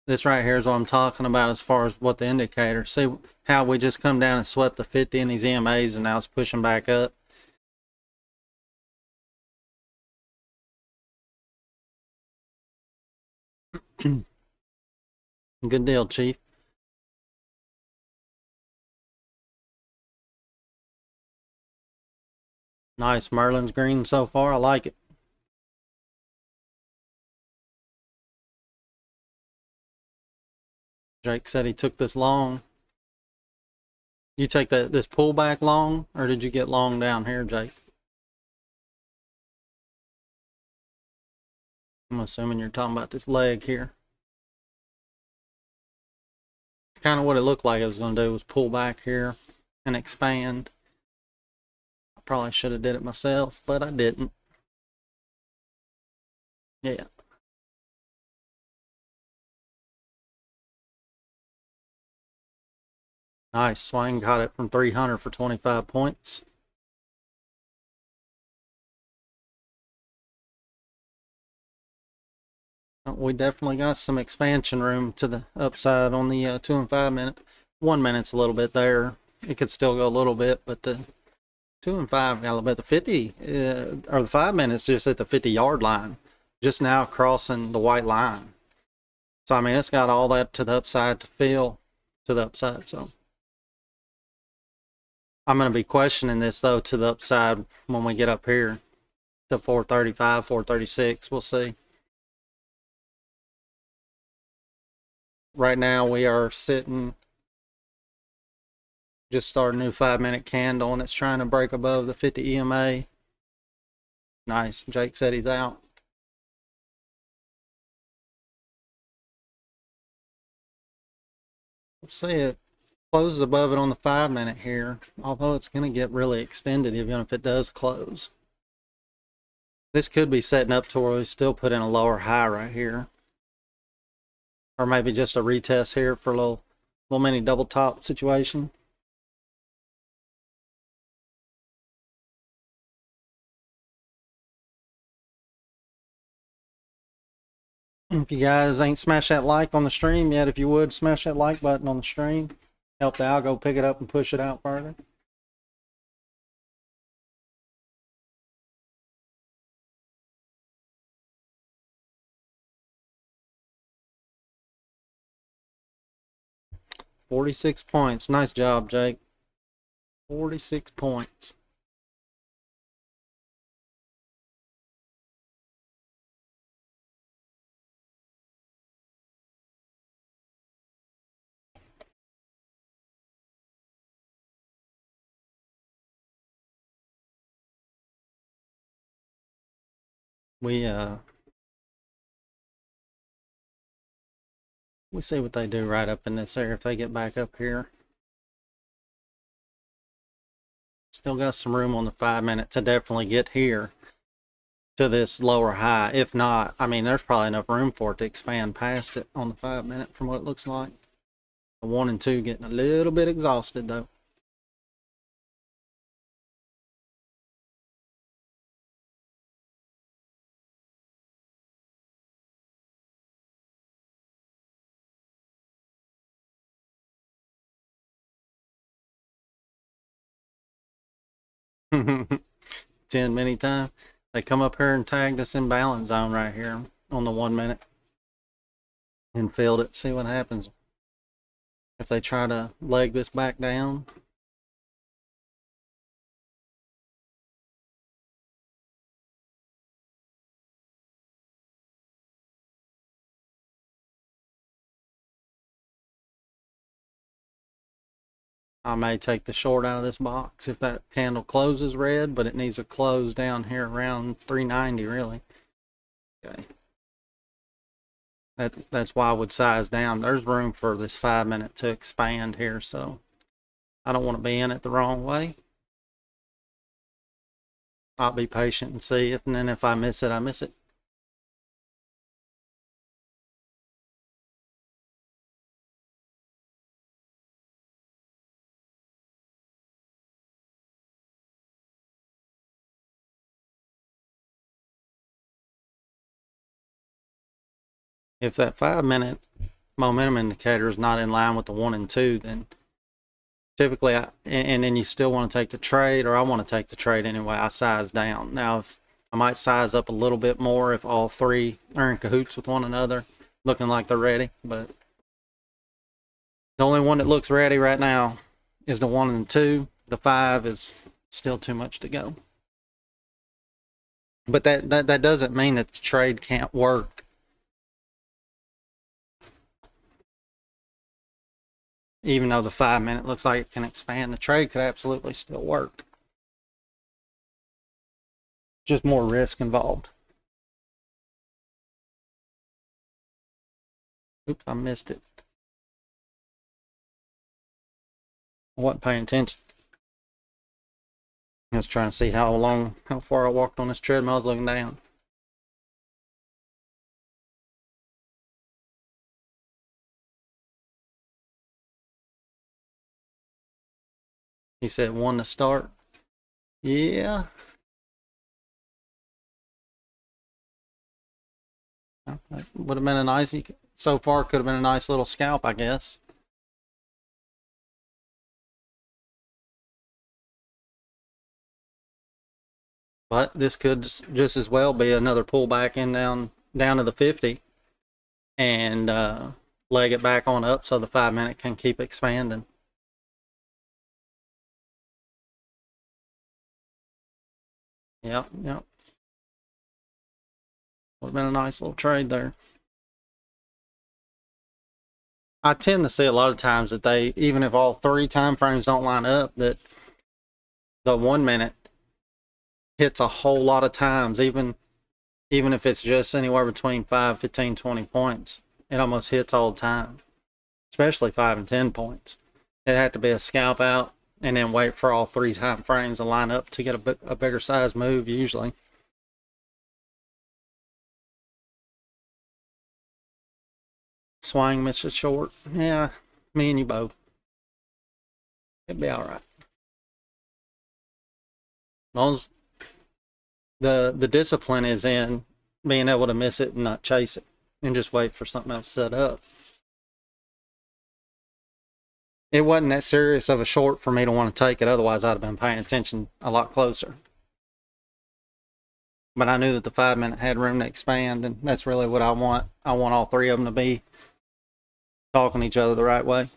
This right here is what I'm talking about as far as what the indicator. See how we just come down and swept the 50 in these EMAs and now it's pushing back up. Good deal, Chief. Nice Merlin's green so far. I like it. Jake said he took this long. You take this pullback long, or did you get long down here, Jake? I'm assuming you're talking about this leg here. It's kind of what it looked like it was going to do, was pull back here and expand. I probably should have did it myself, but I didn't. Yeah. Nice swing, got it from 300 for 25 points. We definitely got some expansion room to the upside on the 2 and 5 minute. 1 minute's a little bit there. It could still go a little bit, but the 2 and 5 got a little bit. The 50 or the 5 minutes just at the 50-yard line, just now crossing the white line. So I mean, it's got all that to the upside to fill to the upside. So I'm going to be questioning this though to the upside when we get up here to 435, 436. We'll see. Right now we are sitting, just started a new 5 minute candle and it's trying to break above the 50 EMA. Nice. Jake said he's out. We'll see it closes above it on the 5 minute here, although it's going to get really extended even if it does close. This could be setting up to where we still put in a lower high right here. Or maybe just a retest here for a little mini double top situation. If you guys ain't smashed that like on the stream yet, if you would smash that like button on the stream, help the algo pick it up and push it out further. $46 points. Nice job, Jake. 46 points. We see what they do right up in this area if they get back up here. Still got some room on the 5 minute to definitely get here to this lower high. If not, I mean, there's probably enough room for it to expand past it on the 5 minute from what it looks like. The 1 and 2 getting a little bit exhausted though. Ten many times. They come up here and tagged us in balance zone right here on the 1 minute and filled it. See what happens if they try to leg this back down. I may take the short out of this box if that candle closes red, but it needs to close down here around 390 really. Okay. That's why I would size down. There's room for this 5 minute to expand here, so I don't want to be in it the wrong way. I'll be patient and see if, and then if I miss it, I miss it. If that 5 minute momentum indicator is not in line with the 1 and 2, then typically, and then you still want to take the trade, or I want to take the trade anyway, I size down. Now, if I might size up a little bit more if all three are in cahoots with one another, looking like they're ready, but the only one that looks ready right now is the 1 and 2. The 5 is still too much to go. But that doesn't mean that the trade can't work. Even though the 5-minute looks like it can expand, the trade could absolutely still work. Just more risk involved. Oops, I missed it. I wasn't paying attention. I was trying to see how far I walked on this treadmill. I was looking down. He said 1 to start. Yeah. That would have been a nice, so far could have been a nice little scalp, I guess. But this could just as well be another pullback in down to the 50 and leg it back on up so the 5-minute can keep expanding. Yep. Would have been a nice little trade there. I tend to see a lot of times that they, even if all 3 time frames don't line up, that the 1-minute hits a whole lot of times, even if it's just anywhere between 5, 15, 20 points. It almost hits all the time, especially 5 and 10 points. It had to be a scalp out and then wait for all 3 time frames to line up to get a bigger size move usually. Swing Mr. Short. Yeah, me and you both. It'd be all right. As long as the discipline is in being able to miss it and not chase it and just wait for something else set up. It wasn't that serious of a short for me to want to take it. Otherwise, I'd have been paying attention a lot closer. But I knew that the 5-minute had room to expand, and that's really what I want. I want all 3 of them to be talking to each other the right way.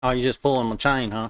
Oh, you just pulling my chain, huh?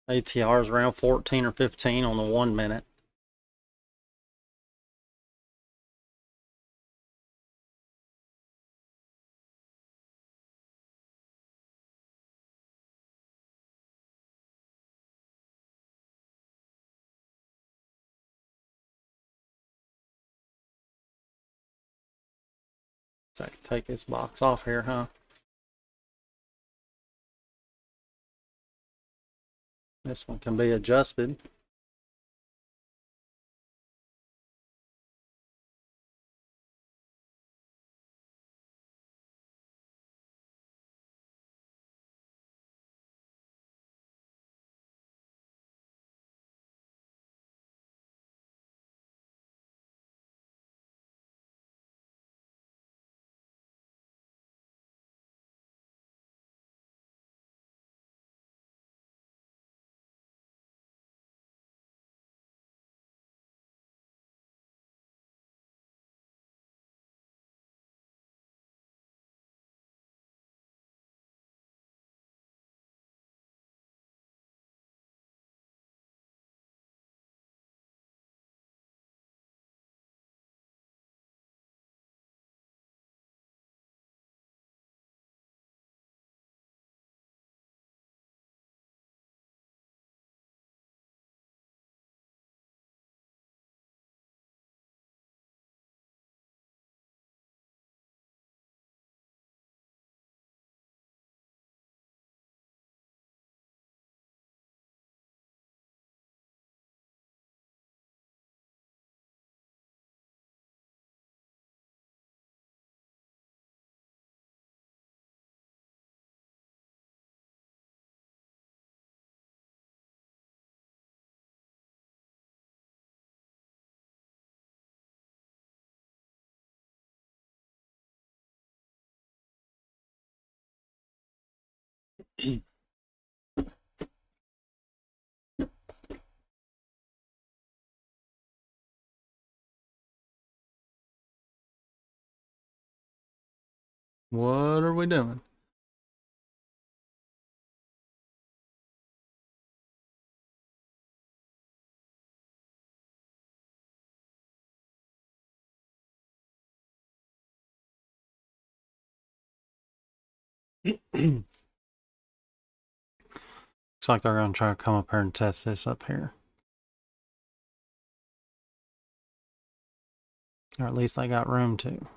ATR is around 14 or 15 on the 1-minute. So I can take this box off here, huh? This one can be adjusted. What are we doing? Looks like they're going to try to come up here and test this up here. Or at least they got room to.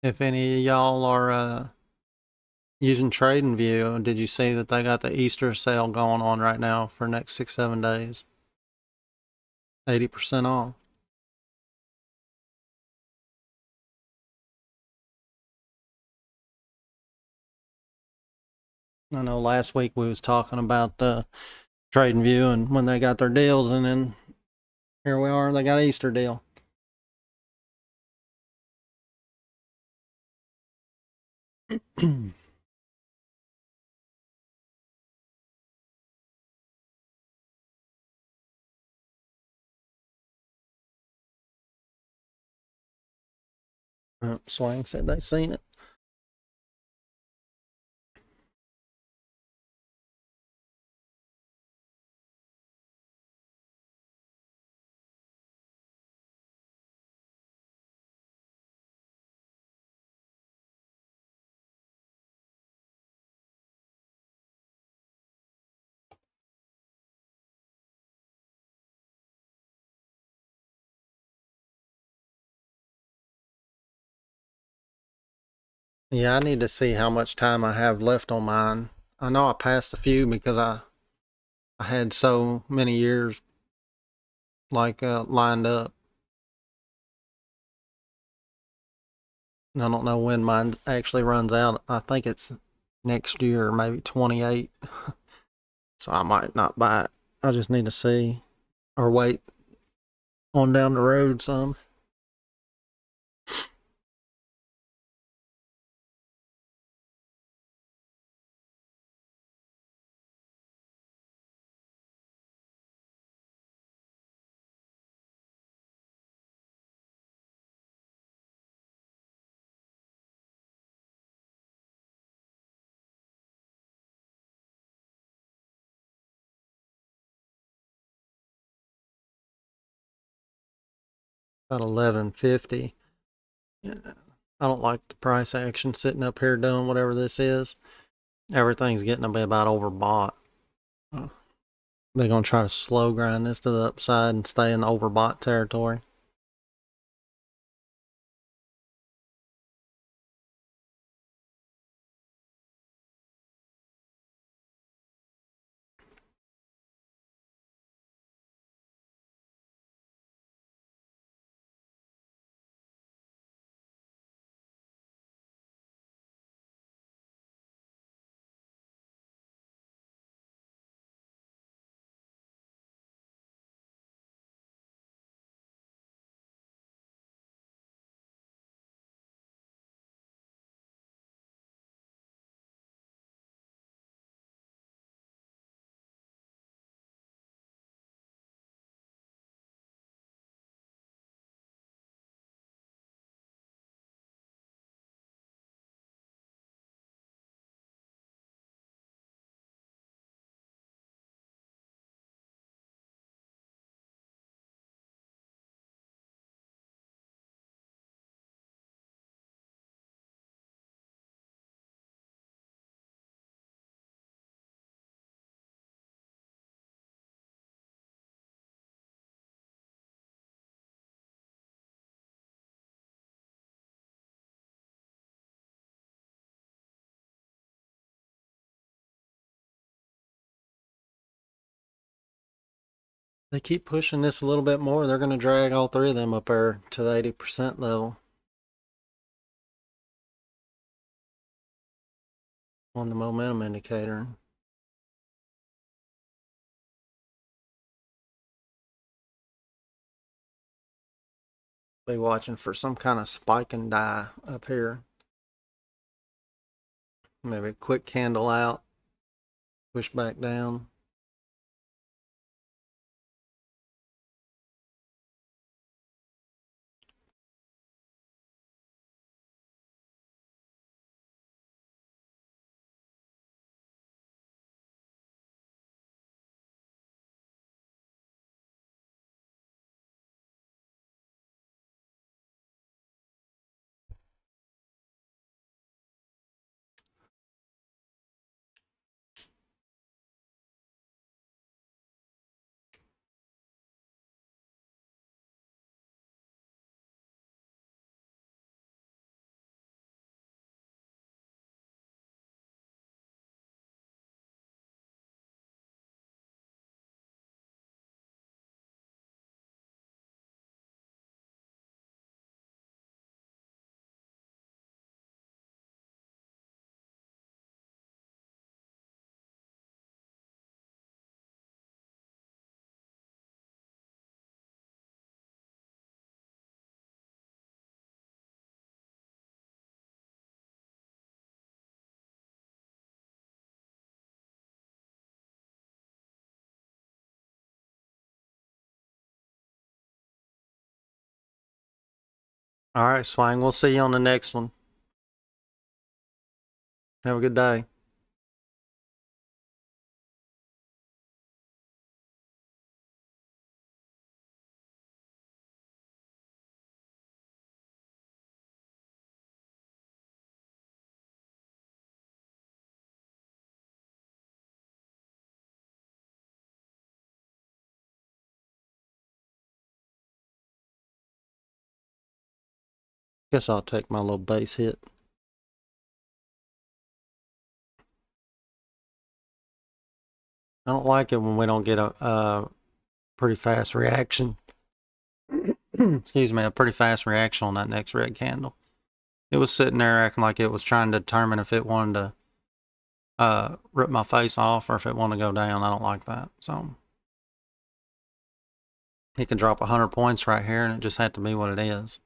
If any of y'all are using TradingView, did you see that they got the Easter sale going on right now for next 6-7 days? 80% off. I know last week we was talking about the TradingView and when they got their deals, and then here we are, they got an Easter deal. Swang said they seen it. Yeah, I need to see how much time I have left on mine. I know I passed a few because I had so many years lined up. I don't know when mine actually runs out. I think it's next year, maybe 28. So I might not buy it. I just need to see or wait on down the road some. about 11.50. Yeah. I don't like the price action sitting up here doing whatever this is. Everything's getting to be about overbought. They're going to try to slow grind this to the upside and stay in the overbought territory. They keep pushing this a little bit more. They're going to drag all three of them up there to the 80% level on the momentum indicator. Be watching for some kind of spike and die up here. Maybe a quick candle out, push back down. All right, Swang, we'll see you on the next one. Have a good day. Guess I'll take my little base hit. I don't like it when we don't get a pretty fast reaction. Excuse me, a pretty fast reaction on that next red candle. It was sitting there acting like it was trying to determine if it wanted to rip my face off or if it wanted to go down. I don't like that. So he can drop 100 points right here and it just had to be what it is.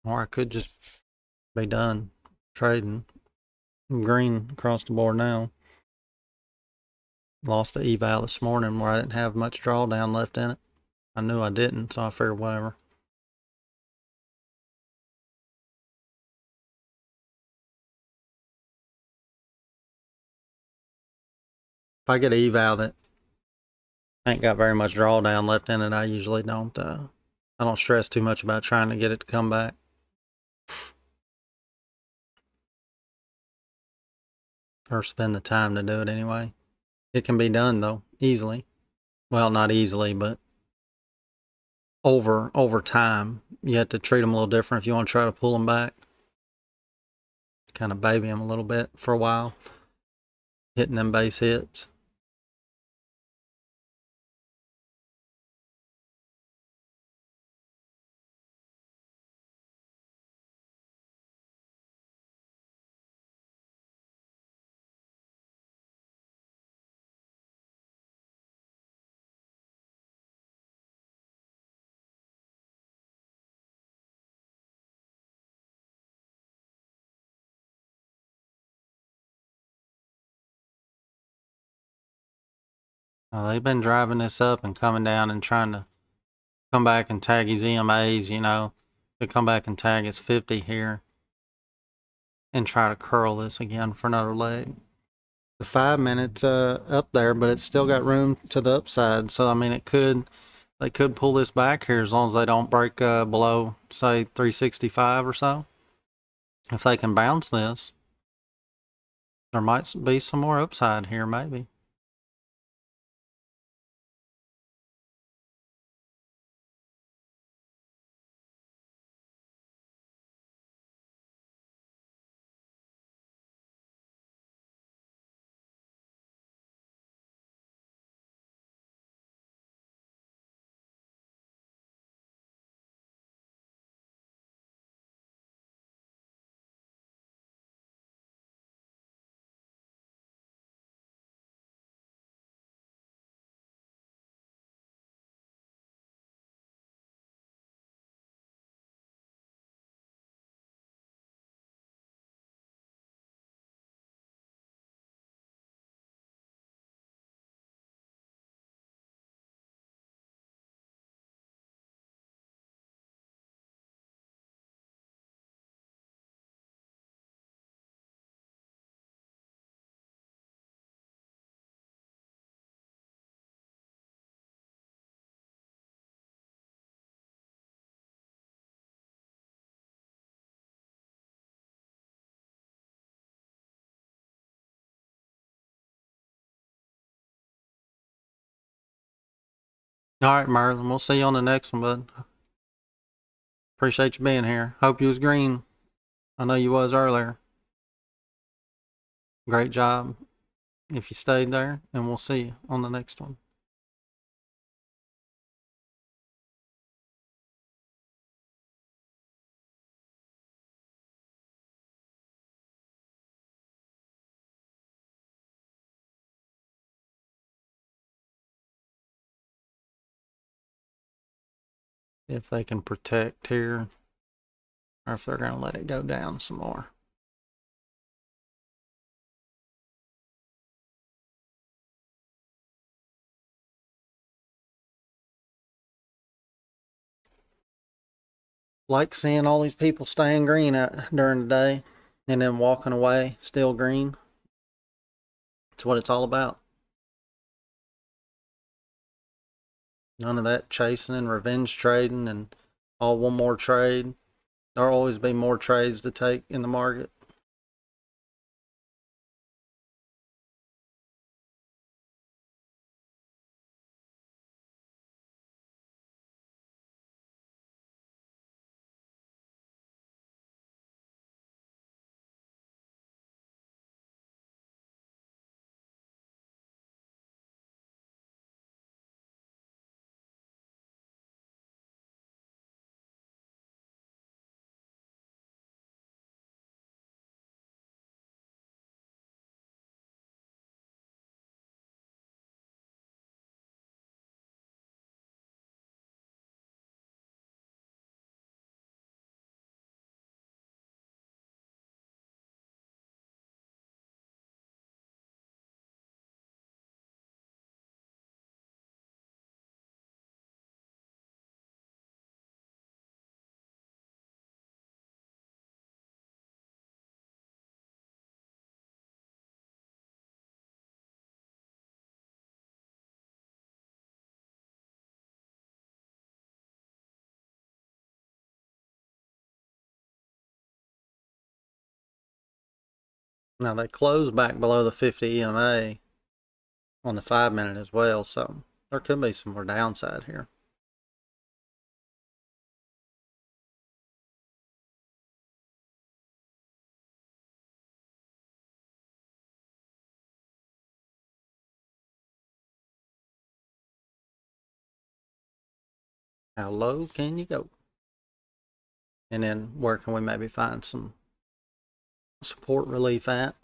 Or I could just be done trading. I'm green across the board now. Lost the eval this morning where I didn't have much drawdown left in it. I knew I didn't, so I figured whatever. If I get an eval that ain't got very much drawdown left in it, I usually don't. I don't stress too much about trying to get it to come back. Or spend the time to do it anyway. It can be done though, easily. Well, not easily, but over time, you have to treat them a little different if you want to try to pull them back. Kind of baby them a little bit for a while, hitting them base hits. They've been driving this up and coming down and trying to come back and tag his EMAs, to come back and tag his 50 here and try to curl this again for another leg. The 5 minutes up there, but it's still got room to the upside. So I mean, they could pull this back here as long as they don't break below, say, 365 or so. If they can bounce this, there might be some more upside here, maybe. All right, Merlin, we'll see you on the next one, bud. Appreciate you being here. Hope you was green. I know you was earlier. Great job if you stayed there, and we'll see you on the next one. If they can protect here, or if they're going to let it go down some more. Like seeing all these people staying green during the day and then walking away still green. It's what it's all about. None of that chasing and revenge trading and one more trade. There'll always be more trades to take in the market. Now they closed back below the 50 EMA on the 5-minute as well, so there could be some more downside here. How low can you go? And then where can we maybe find some support relief at?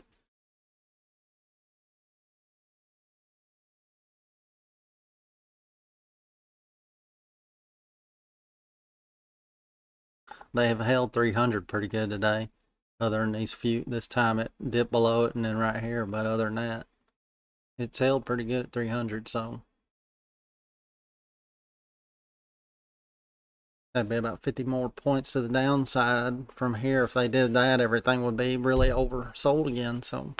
They have held 300 pretty good today. Other than this time it dipped below it and then right here, but other than that, it's held pretty good at 300, so that'd be about 50 more points to the downside from here. If they did that, everything would be really oversold again, so.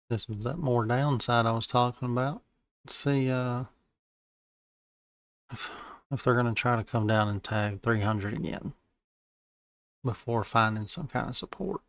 This was that more downside I was talking about. Let's see if they're going to try to come down and tag 300 again before finding some kind of support.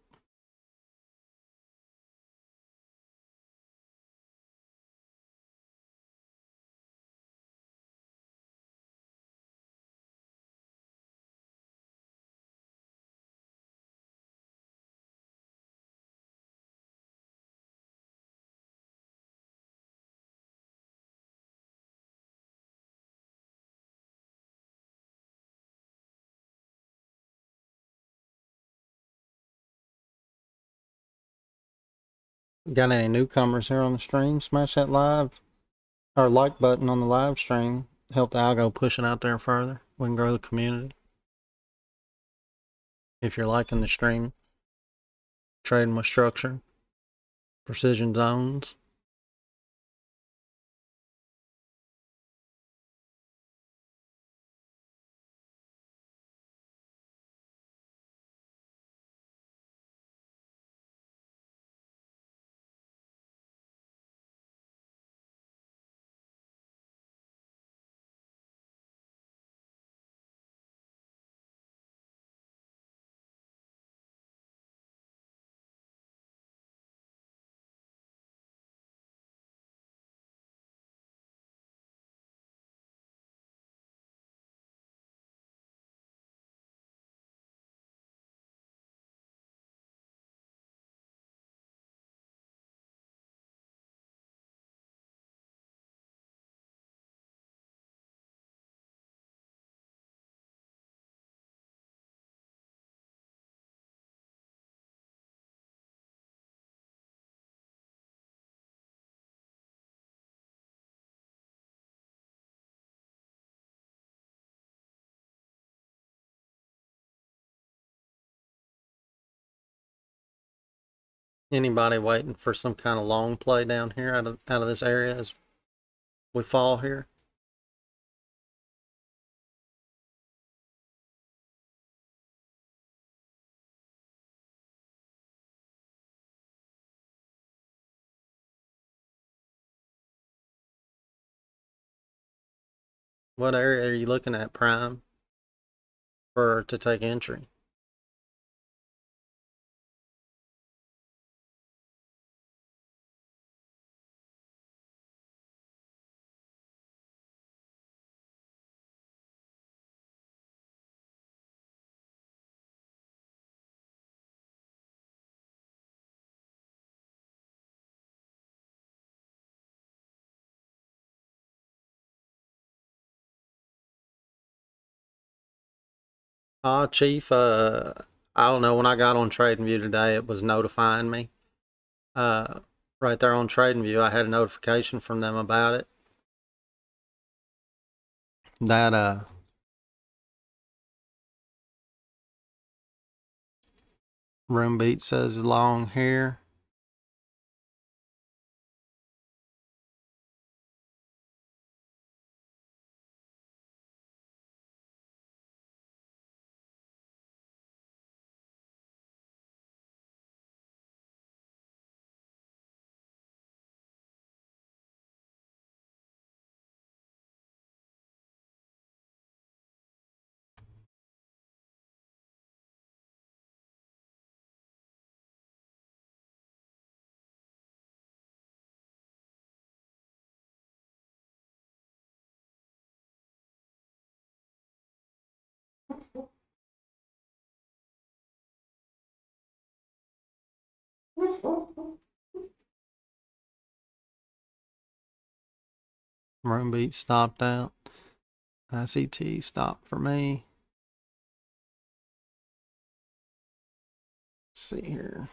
Got any newcomers here on the stream? Smash that live or like button on the live stream. Help the algo push it out there further. We can grow the community. If you're liking the stream, trading with structure, precision zones. Anybody waiting for some kind of long play down here out of this area as we fall here? What area are you looking at, Prime, to take entry? Chief, I don't know. When I got on TradingView today, it was notifying me. Right there on TradingView, I had a notification from them about it. That room beat says long here. Room beat stopped out. ICT stopped for me. Let's see here.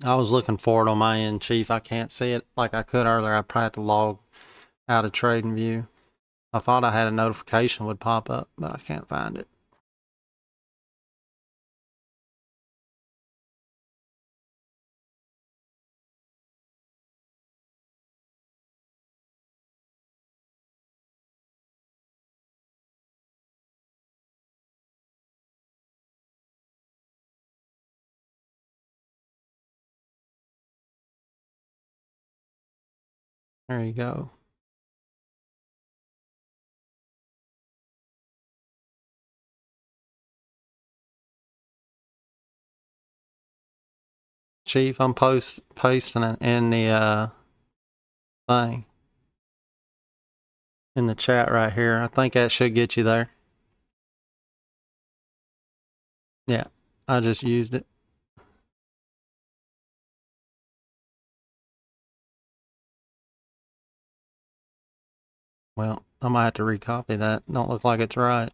I was looking for it on my end, Chief. I can't see it like I could earlier. I probably had to log out of TradingView. I thought I had a notification would pop up, but I can't find it. There you go. Chief, I'm posting it in the thing. In the chat right here. I think that should get you there. Yeah. I just used it. Well, I might have to recopy that. Don't look like it's right.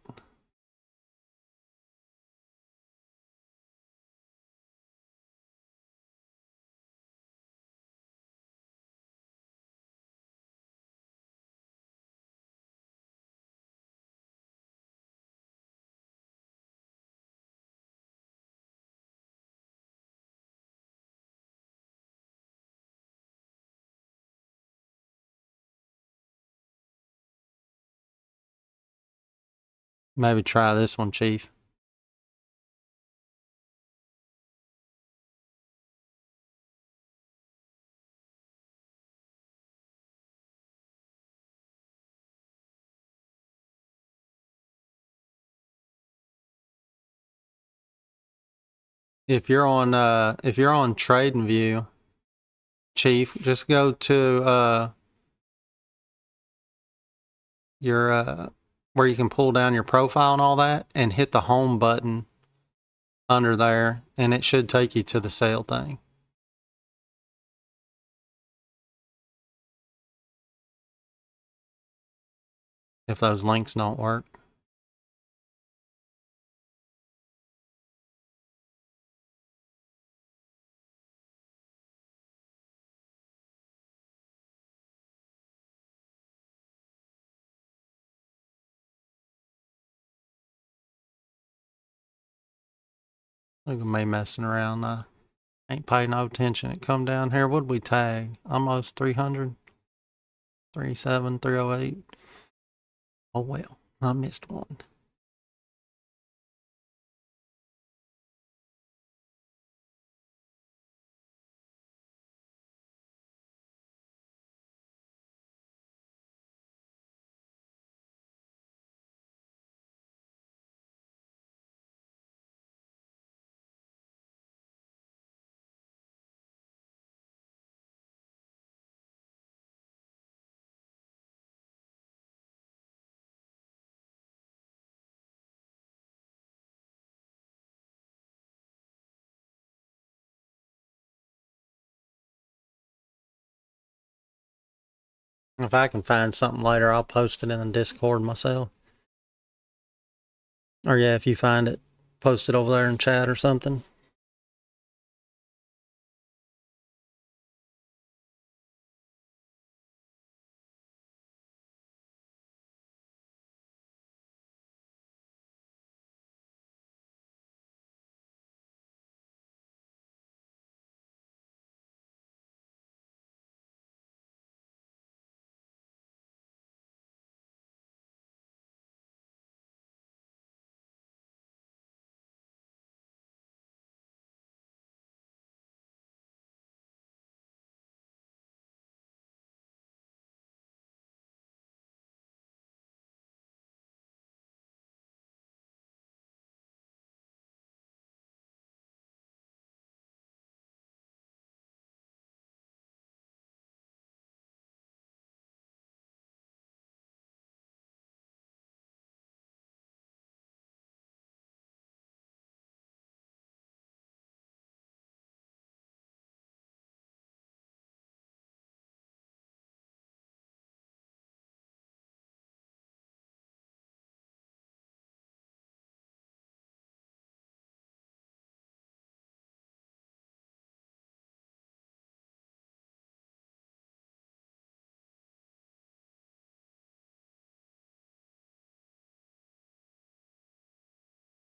Maybe try this one, Chief. If you're on TradingView, Chief, just go to your where you can pull down your profile and all that, and hit the home button under there, and it should take you to the sale thing. If those links don't work. Look at me messing around. I ain't paying no attention. It come down here. What'd we tag? Almost 300. 37, 308. Oh well, I missed one. If I can find something later, I'll post it in the Discord myself. Or yeah, if you find it, post it over there in chat or something.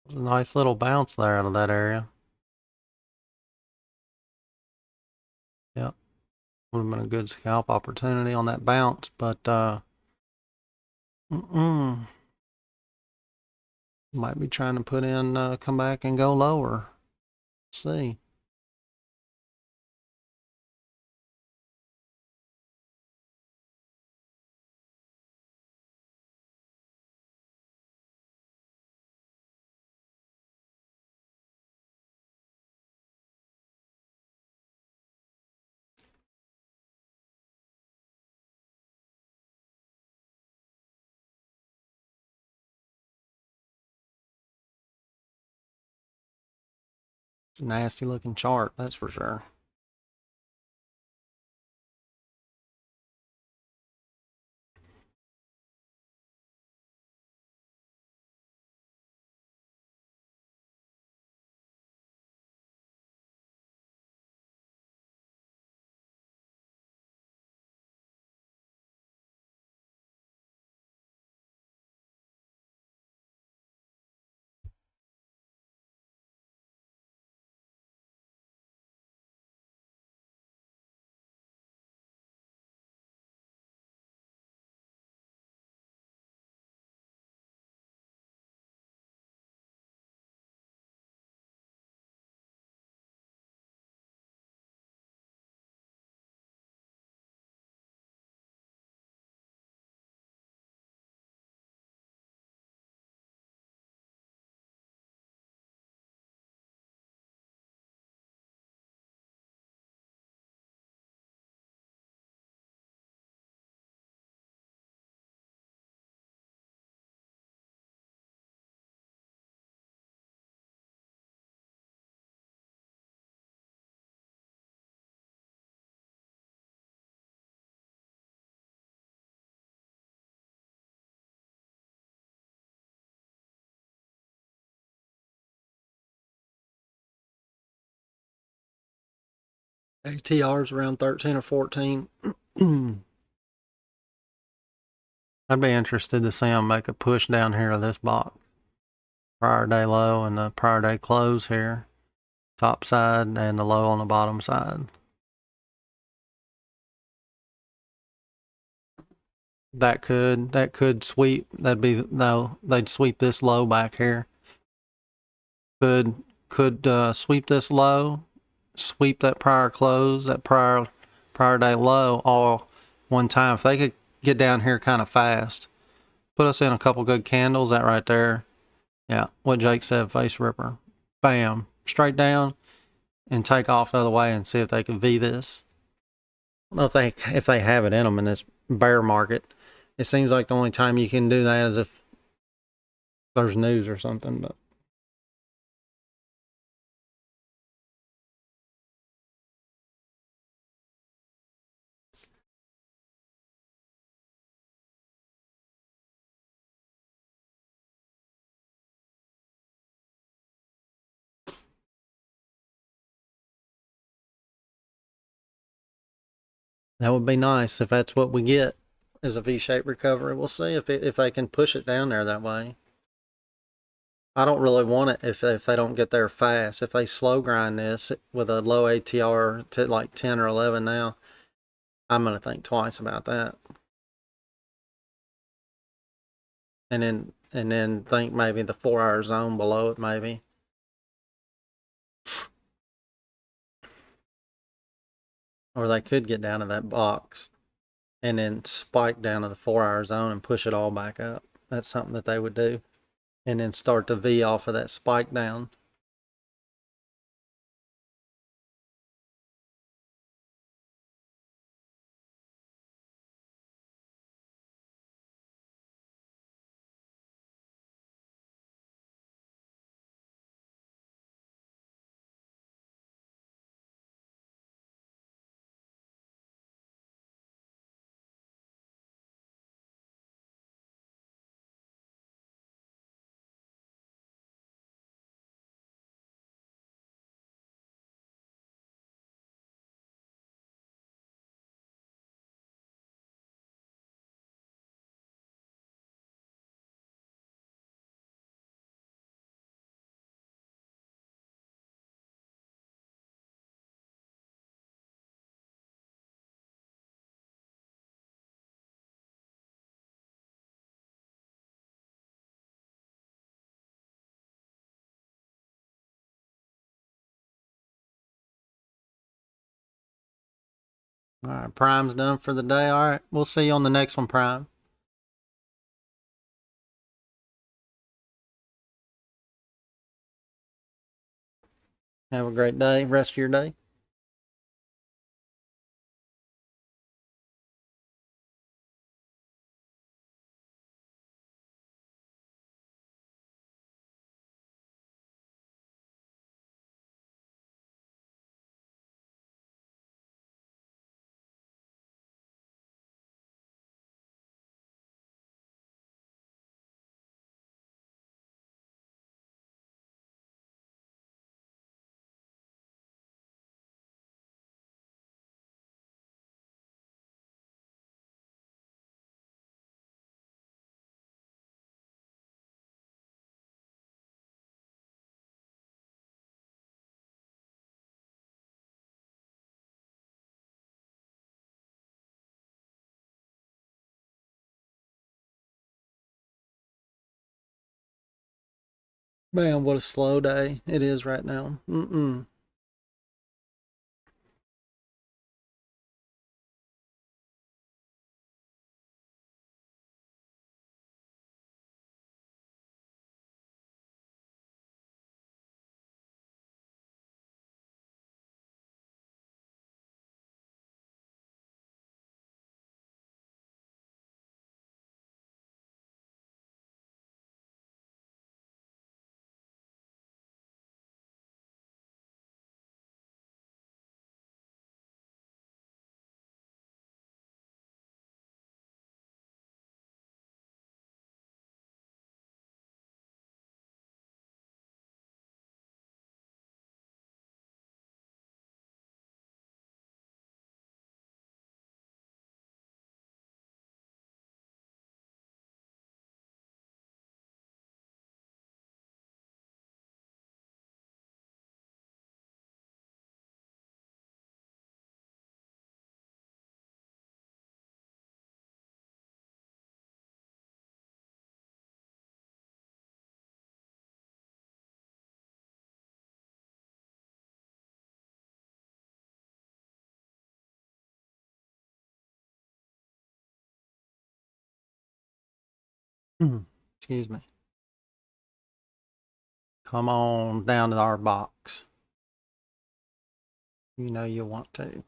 There's a nice little bounce there out of that area. Yep. Would have been a good scalp opportunity on that bounce, but might be trying to put in, come back and go lower. See. Nasty looking chart, that's for sure. ATR's around 13 or 14. I'd be interested to see them make a push down here to this box. Prior day low and the prior day close here. Top side and the low on the bottom side. That could sweep. That'd be no. They'd sweep this low back here. Could sweep this low, sweep that prior close, that prior day low all one time. If they could get down here kind of fast, put us in a couple good candles. That right there, yeah. What Jake said, face ripper, bam, straight down, and take off the other way and see if they can V this. I don't know if they have it in them in this bear market. It seems like the only time you can do that is if there's news or something, but. That would be nice if that's what we get is a V-shaped recovery. We'll see if they can push it down there that way. I don't really want it if they don't get there fast. If they slow grind this with a low ATR to like 10 or 11 now, I'm going to think twice about that. And then think maybe the 4-hour zone below it maybe. Or they could get down to that box and then spike down to the 4-hour zone and push it all back up. That's something that they would do. And then start to V off of that spike down. All right, Prime's done for the day. All right, we'll see you on the next one, Prime. Have a great day, rest of your day. Man, what a slow day it is right now. Excuse me. Come on down to our box. You know you want to.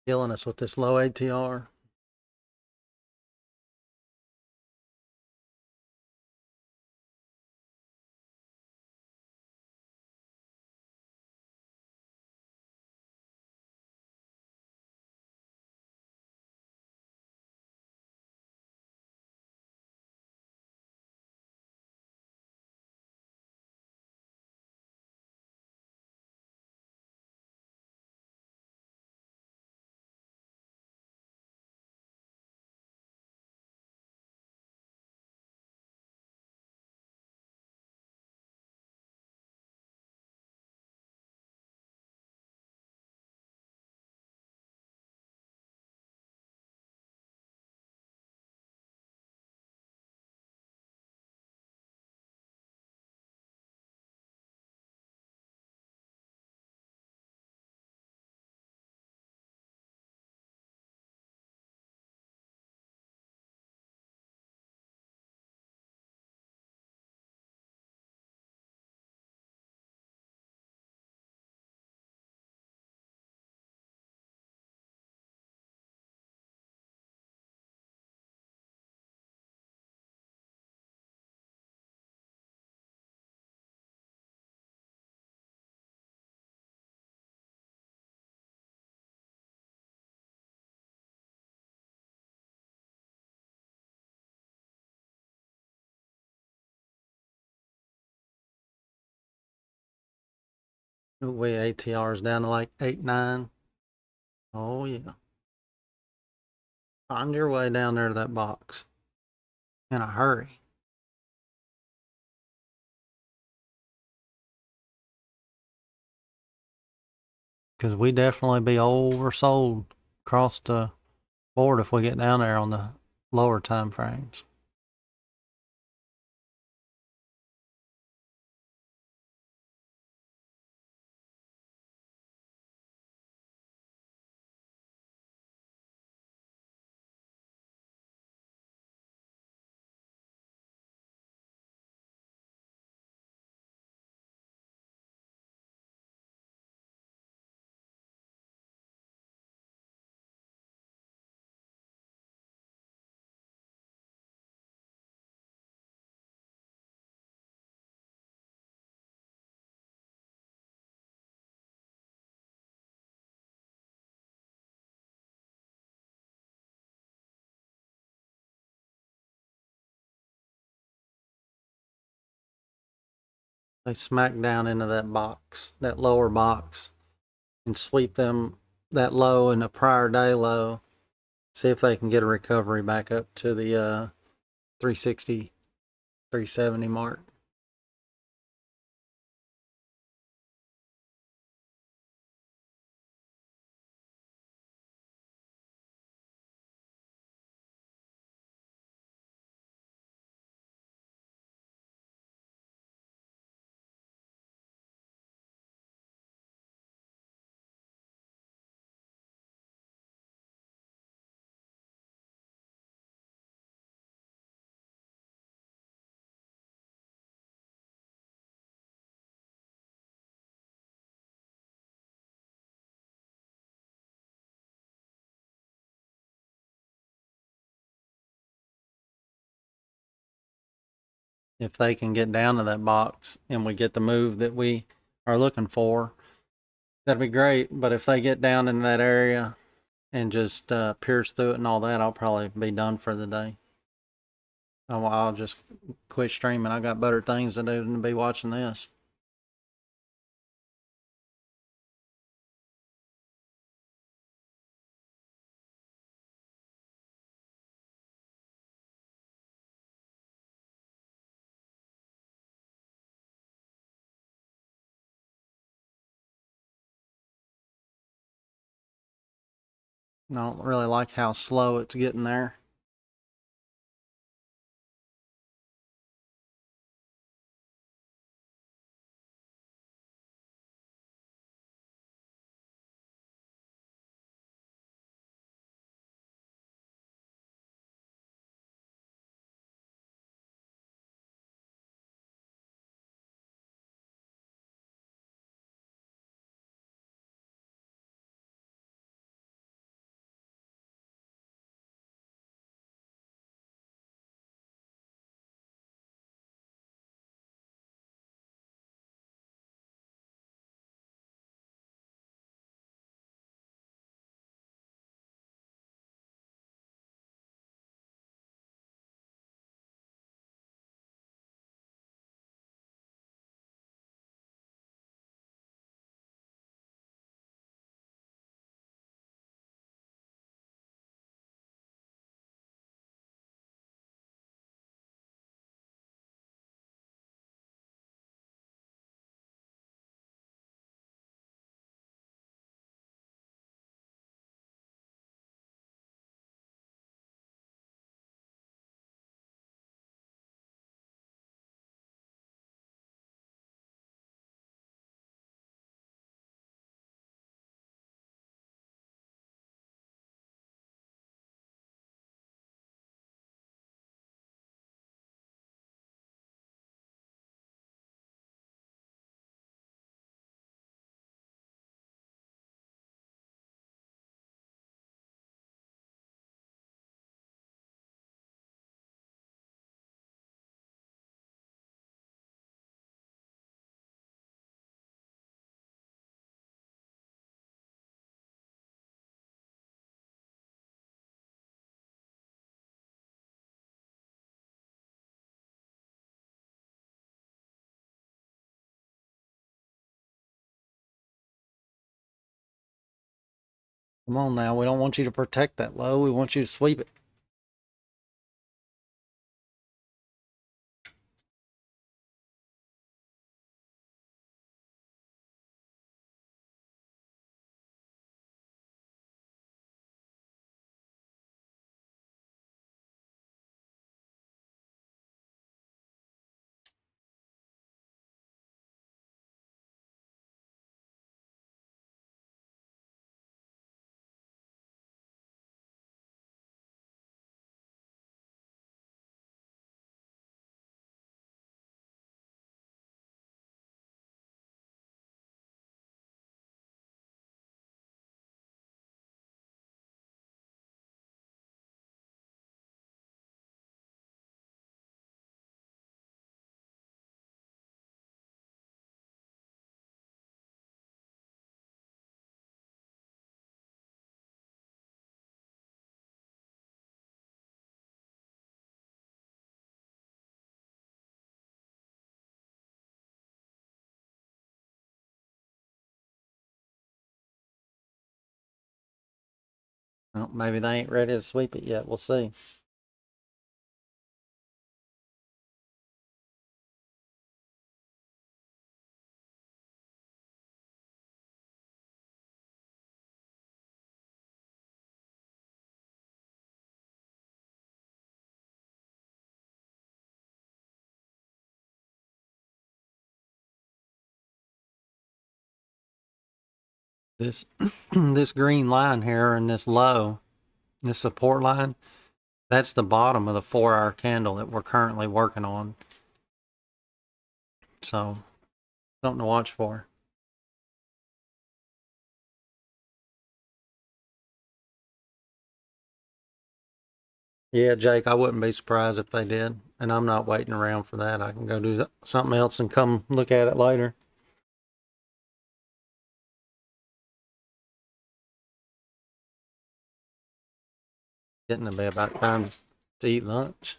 Killing us with this low ATR. We ATR's down to like 8, 9. Oh yeah. Find your way down there to that box in a hurry. Because we definitely be oversold across the board if we get down there on the lower time frames. They smack down into that box, that lower box, and sweep them that low and the prior day low. See if they can get a recovery back up to the 360, 370 mark. If they can get down to that box and we get the move that we are looking for, that'd be great. But if they get down in that area and just pierce through it and all that, I'll probably be done for the day. I'll just quit streaming. I got better things to do than to be watching this. I don't really like how slow it's getting there. Come on now. We don't want you to protect that low. We want you to sweep it. Well, maybe they ain't ready to sweep it yet. We'll see. This this green line here and this low, this support line, that's the bottom of the 4-hour candle that we're currently working on. So, something to watch for. Yeah, Jake, I wouldn't be surprised if they did. And I'm not waiting around for that. I can go do something else and come look at it later. Getting to be about time to eat lunch.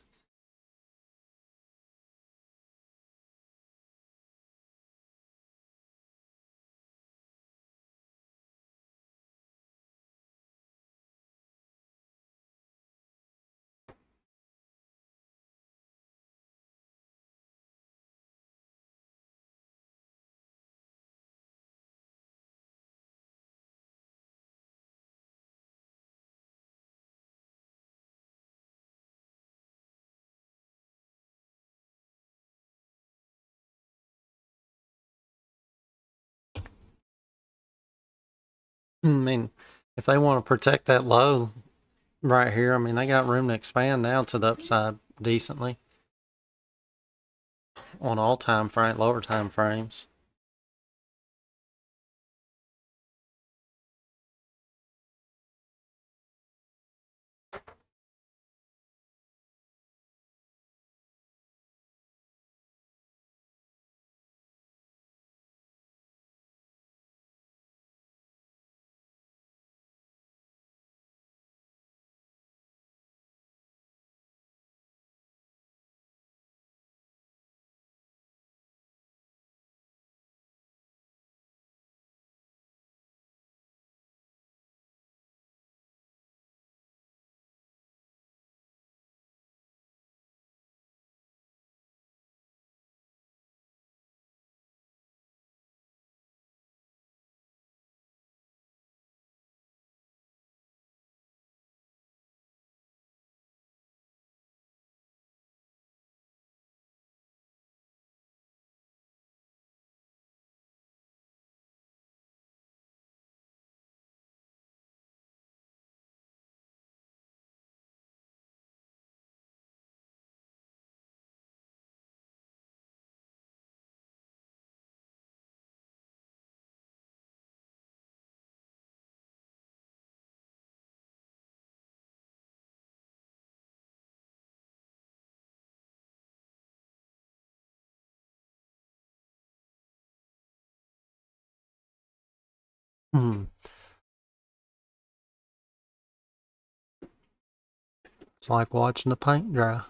I mean, if they want to protect that low right here, I mean, they got room to expand now to the upside decently on all lower time frames. Hmm. It's like watching the paint dry.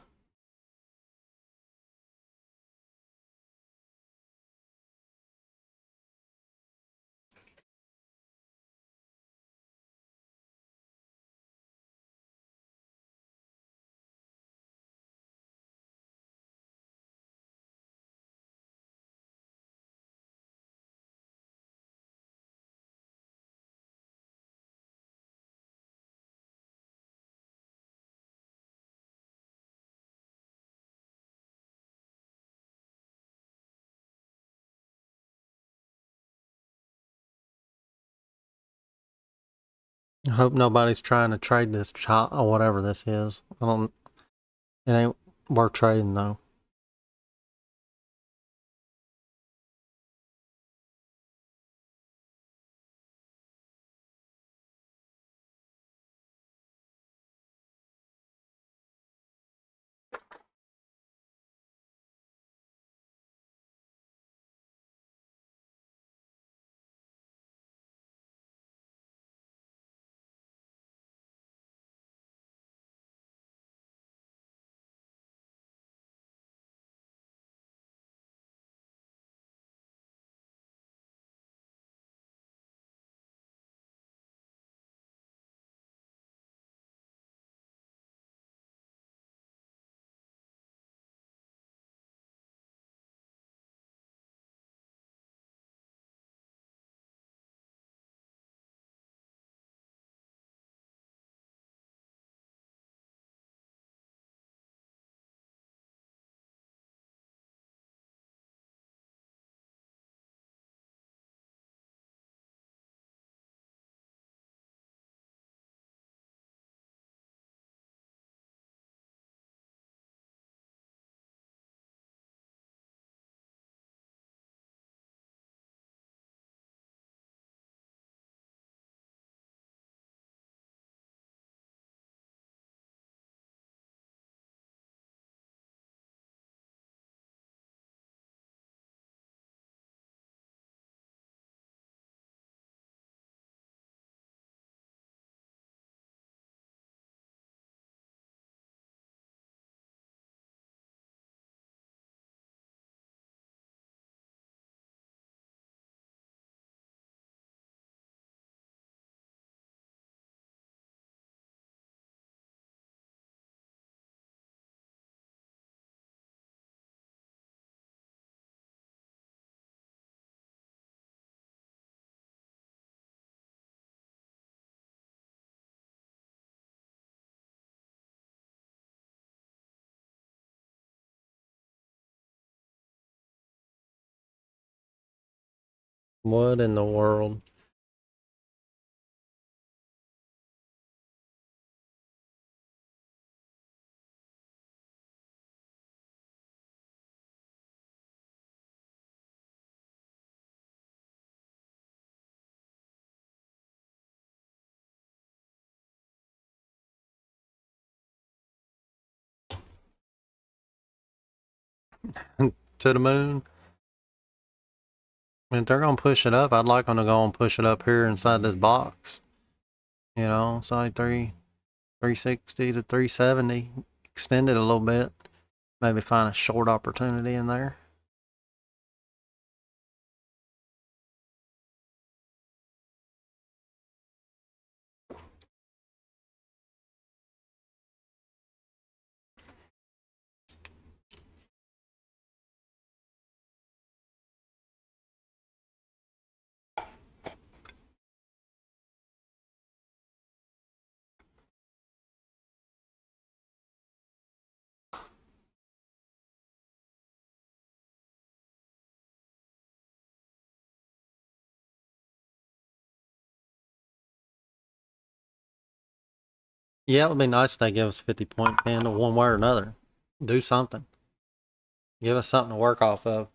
I hope nobody's trying to trade this chop or whatever this is. It ain't worth trading though. What in the world? To the moon? If they're gonna push it up, I'd like them to go and push it up here inside this box. You know, it's like 360 to 370. Extend it a little bit. Maybe find a short opportunity in there. Yeah, it would be nice if they give us 50-point candle one way or another. Do something. Give us something to work off of.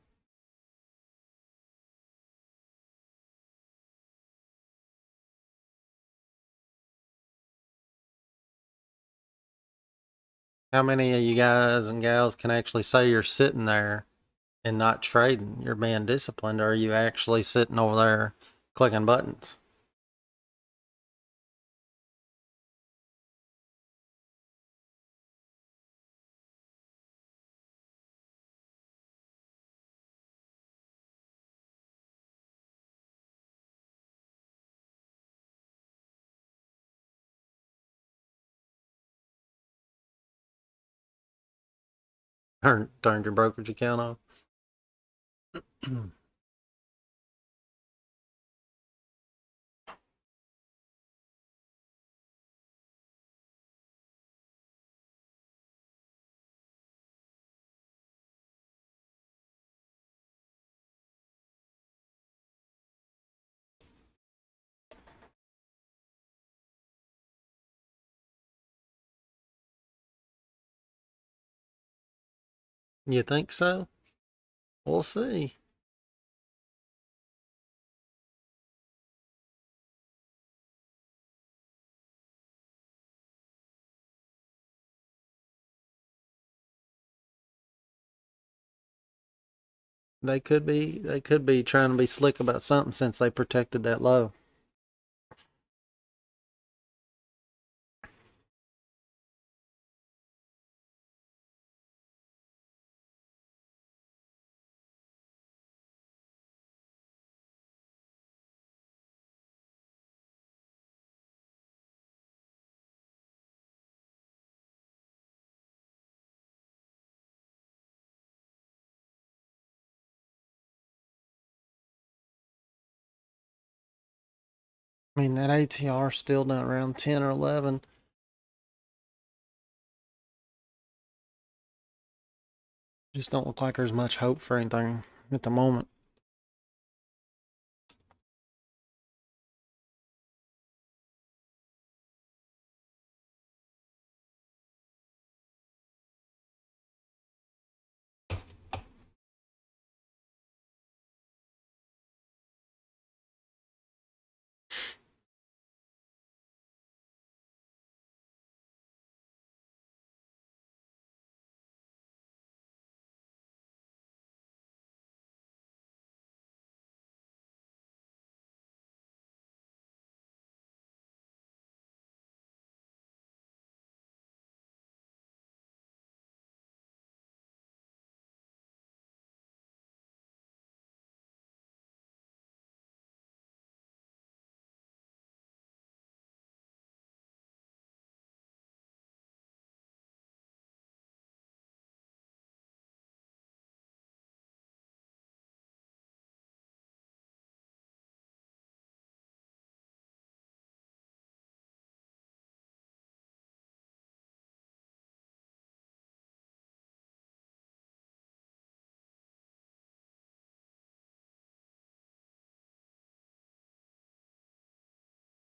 How many of you guys and gals can actually say you're sitting there and not trading? You're being disciplined, or are you actually sitting over there clicking buttons? Turned your brokerage account off? You think so? We'll see. They could be trying to be slick about something since they protected that low. I mean, that ATR still down around 10 or 11. Just don't look like there's much hope for anything at the moment.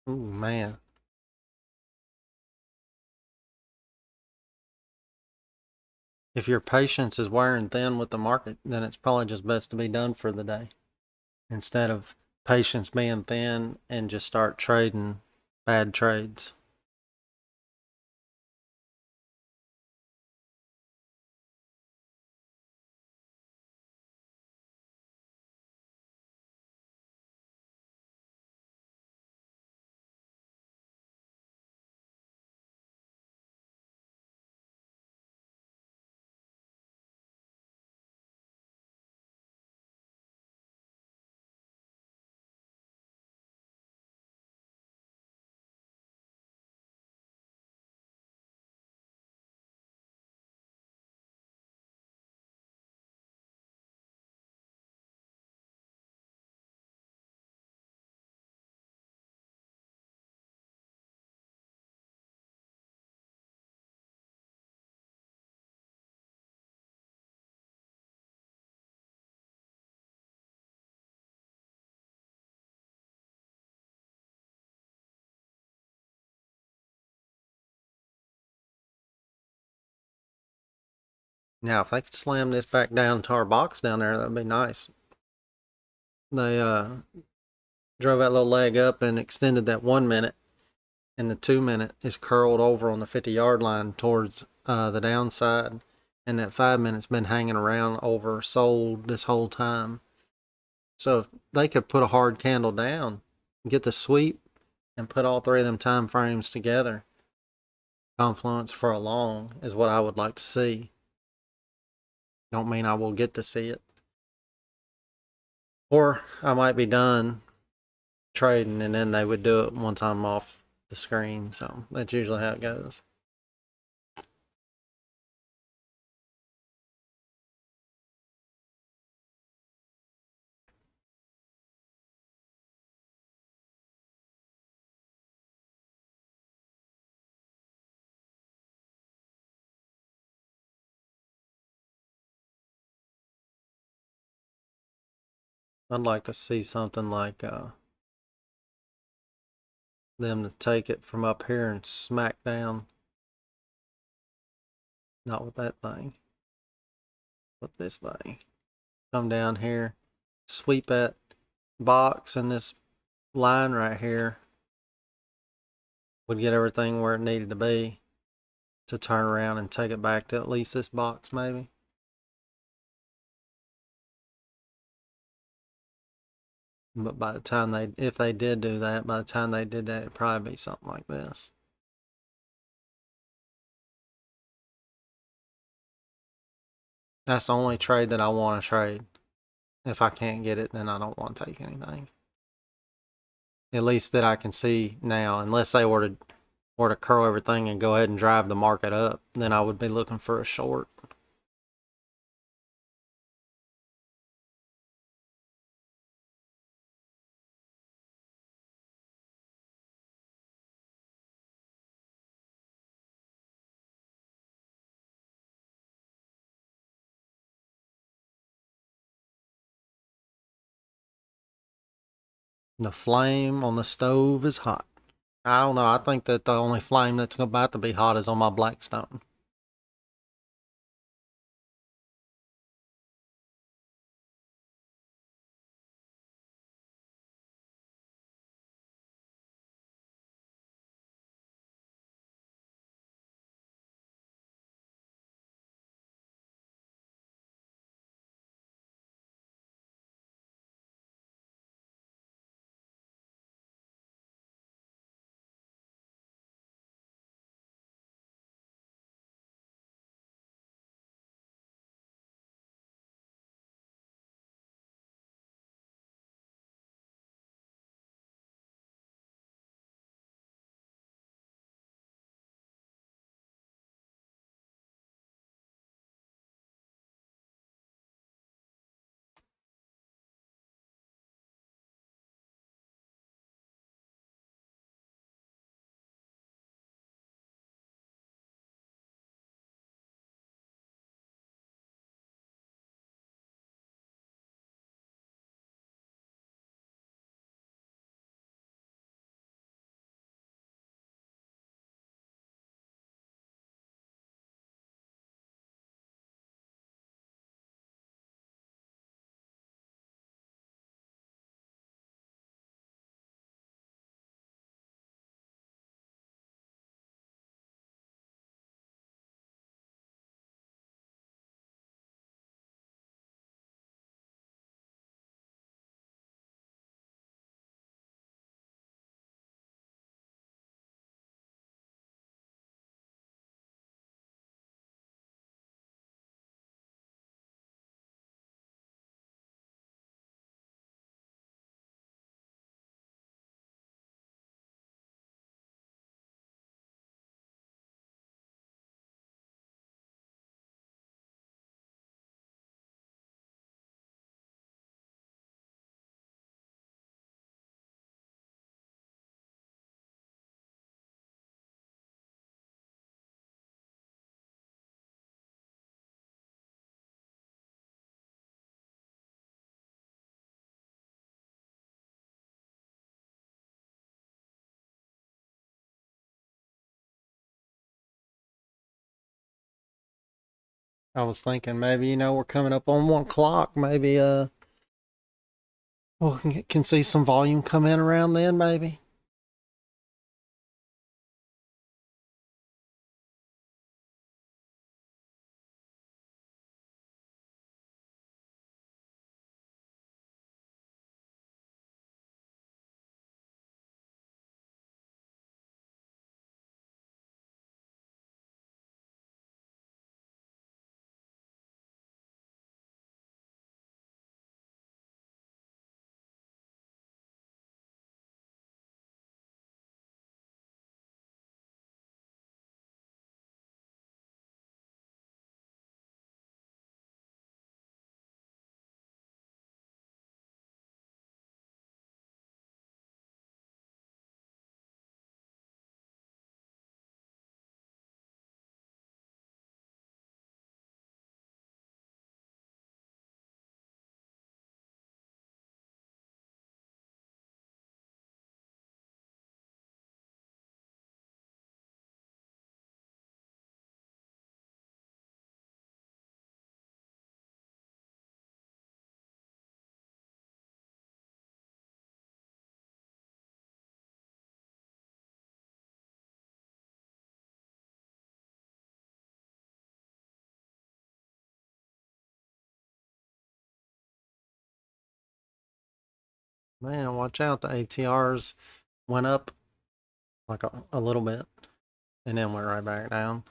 Ooh, man. If your patience is wearing thin with the market, then it's probably just best to be done for the day instead of patience being thin and just start trading bad trades. Now, if they could slam this back down to our box down there, that'd be nice. They drove that little leg up and extended that 1 minute, and the 2 minute is curled over on the 50-yard line towards the downside, and that 5 minute's been hanging around oversold this whole time. So if they could put a hard candle down, get the sweep, and put all three of them time frames together, confluence for a long is what I would like to see. Don't mean I will get to see it. Or I might be done trading and then they would do it once I'm off the screen. So that's usually how it goes. I'd like to see something like them to take it from up here and smack down. Not with that thing, with this thing. Come down here, sweep that box and this line right here would get everything where it needed to be to turn around and take it back to at least this box maybe. But by the time if they did do that, by the time they did that, it'd probably be something like this. That's the only trade that I want to trade. If I can't get it, then I don't want to take anything. At least that I can see now, unless they were to curl everything and go ahead and drive the market up, then I would be looking for a short. The flame on the stove is hot. I don't know. I think that the only flame that's about to be hot is on my Blackstone. I was thinking maybe, we're coming up on 1 o'clock. Maybe we can see some volume come in around then, maybe. Man, watch out. The ATRs went up like a little bit and then went right back down.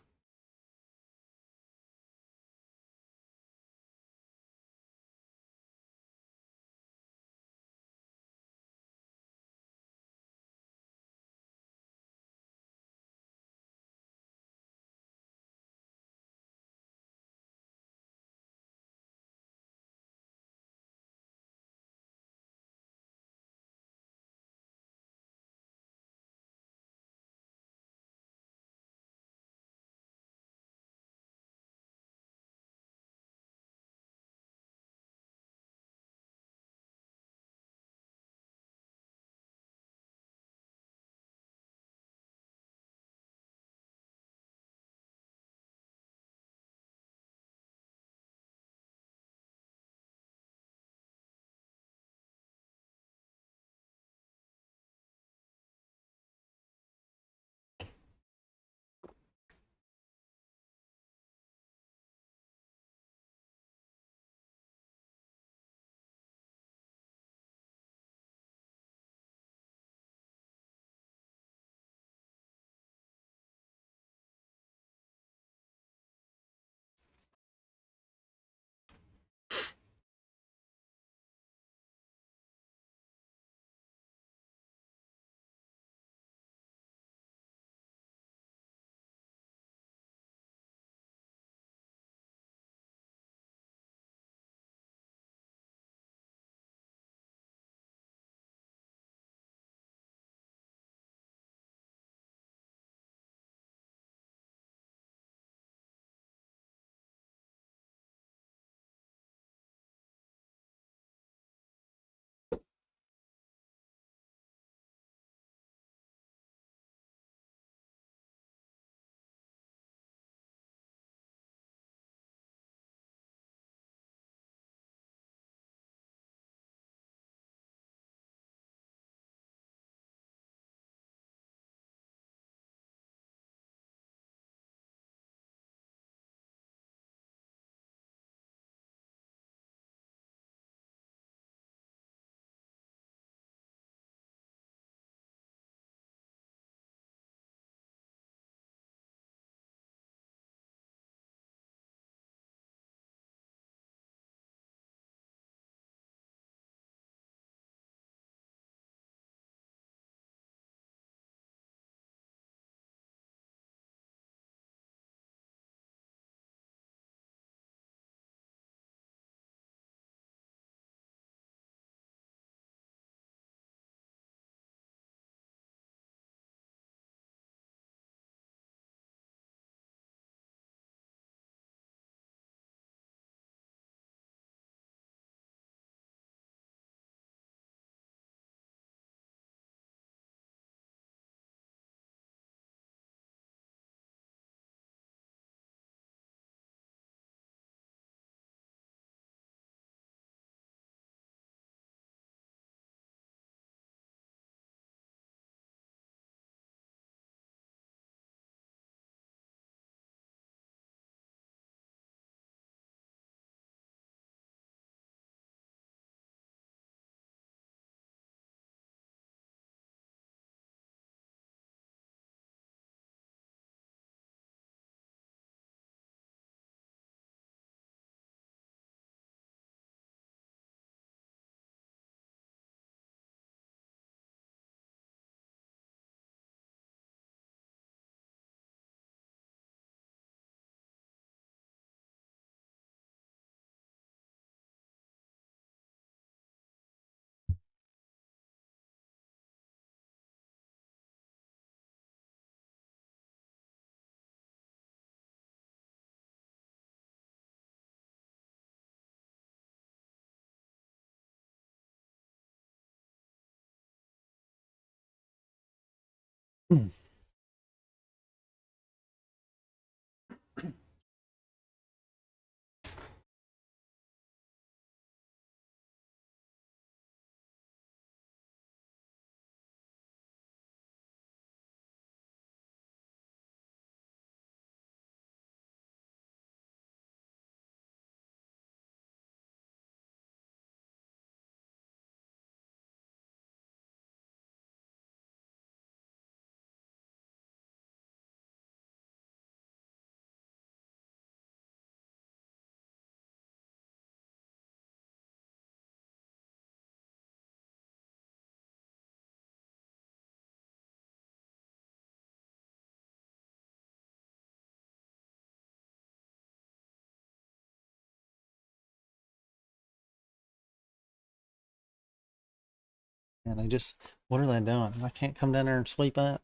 And they just, what are they doing? I can't come down there and sweep that.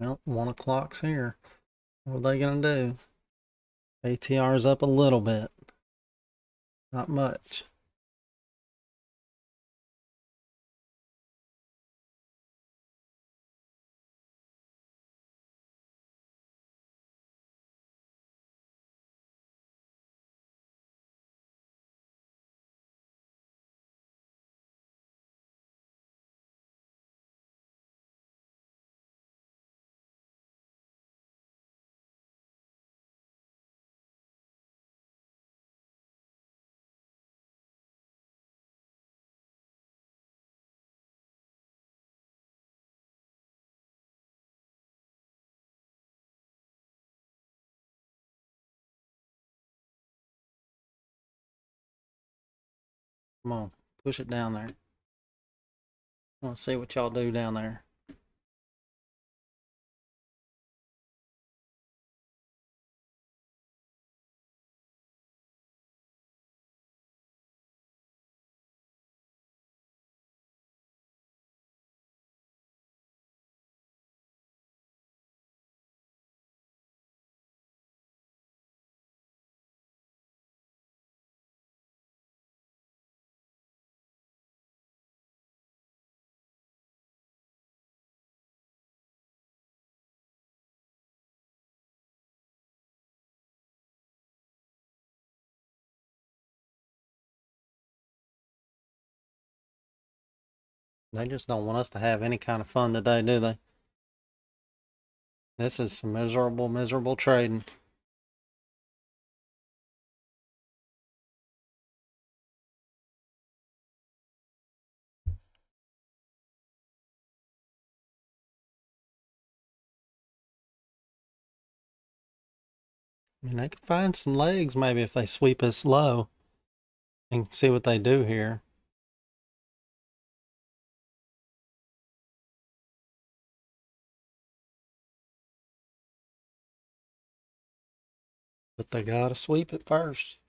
Well, 1 o'clock's here. What are they going to do? ATR's up a little bit. Not much. Come on, push it down there. Let's see what y'all do down there. They just don't want us to have any kind of fun today, do they? This is some miserable, miserable trading. I mean, they could find some legs maybe if they sweep us low and see what they do here. But they gotta sweep it first.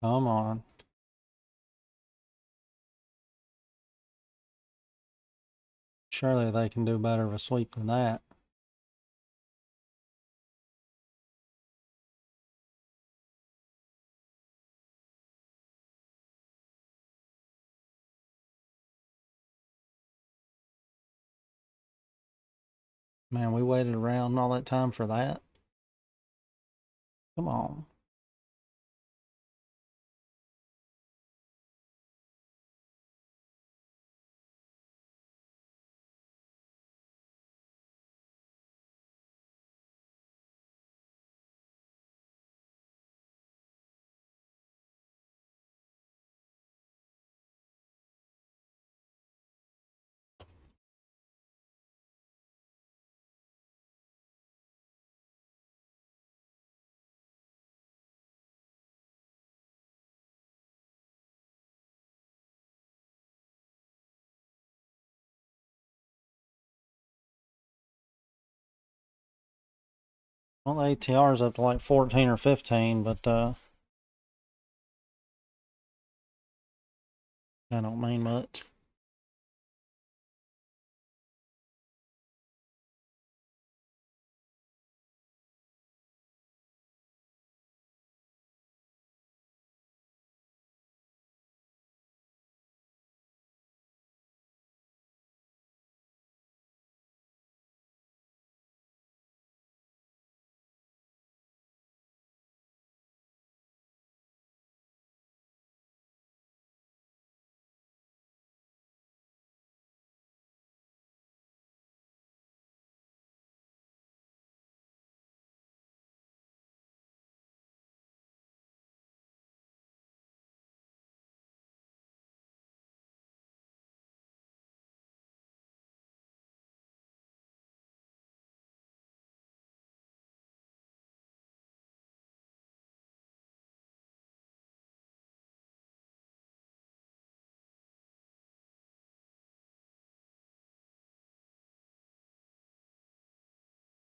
Come on. Surely they can do better of a sweep than that. Man, we waited around all that time for that. Come on. Well, the ATR is up to like 14 or 15, but that don't mean much.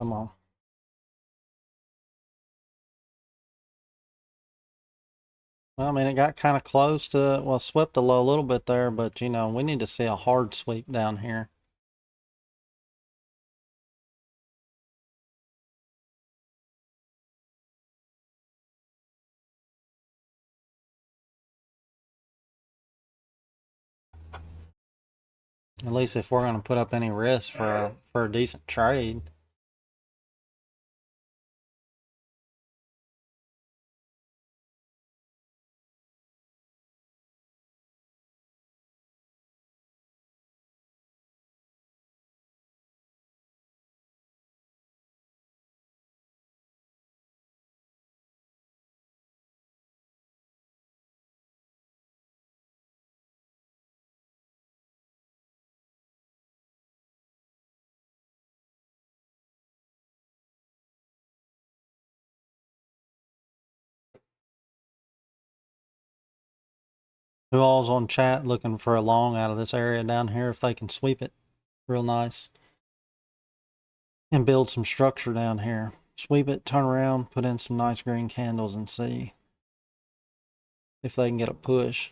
Come on. Well, I mean, it got kind of close to, well, swept a low a little bit there, but you know, we need to see a hard sweep down here. At least if we're going to put up any risk for a decent trade. Who all's on chat looking for a long out of this area down here if they can sweep it real nice and build some structure down here. Sweep it, turn around, put in some nice green candles and see if they can get a push.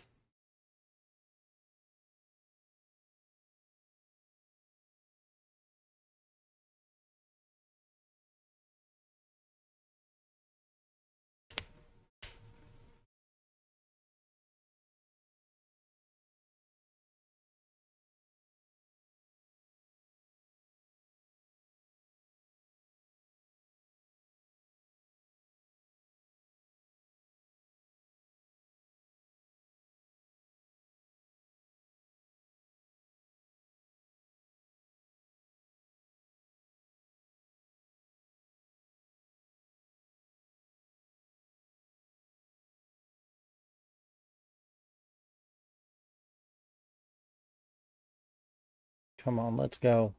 Come on, let's go.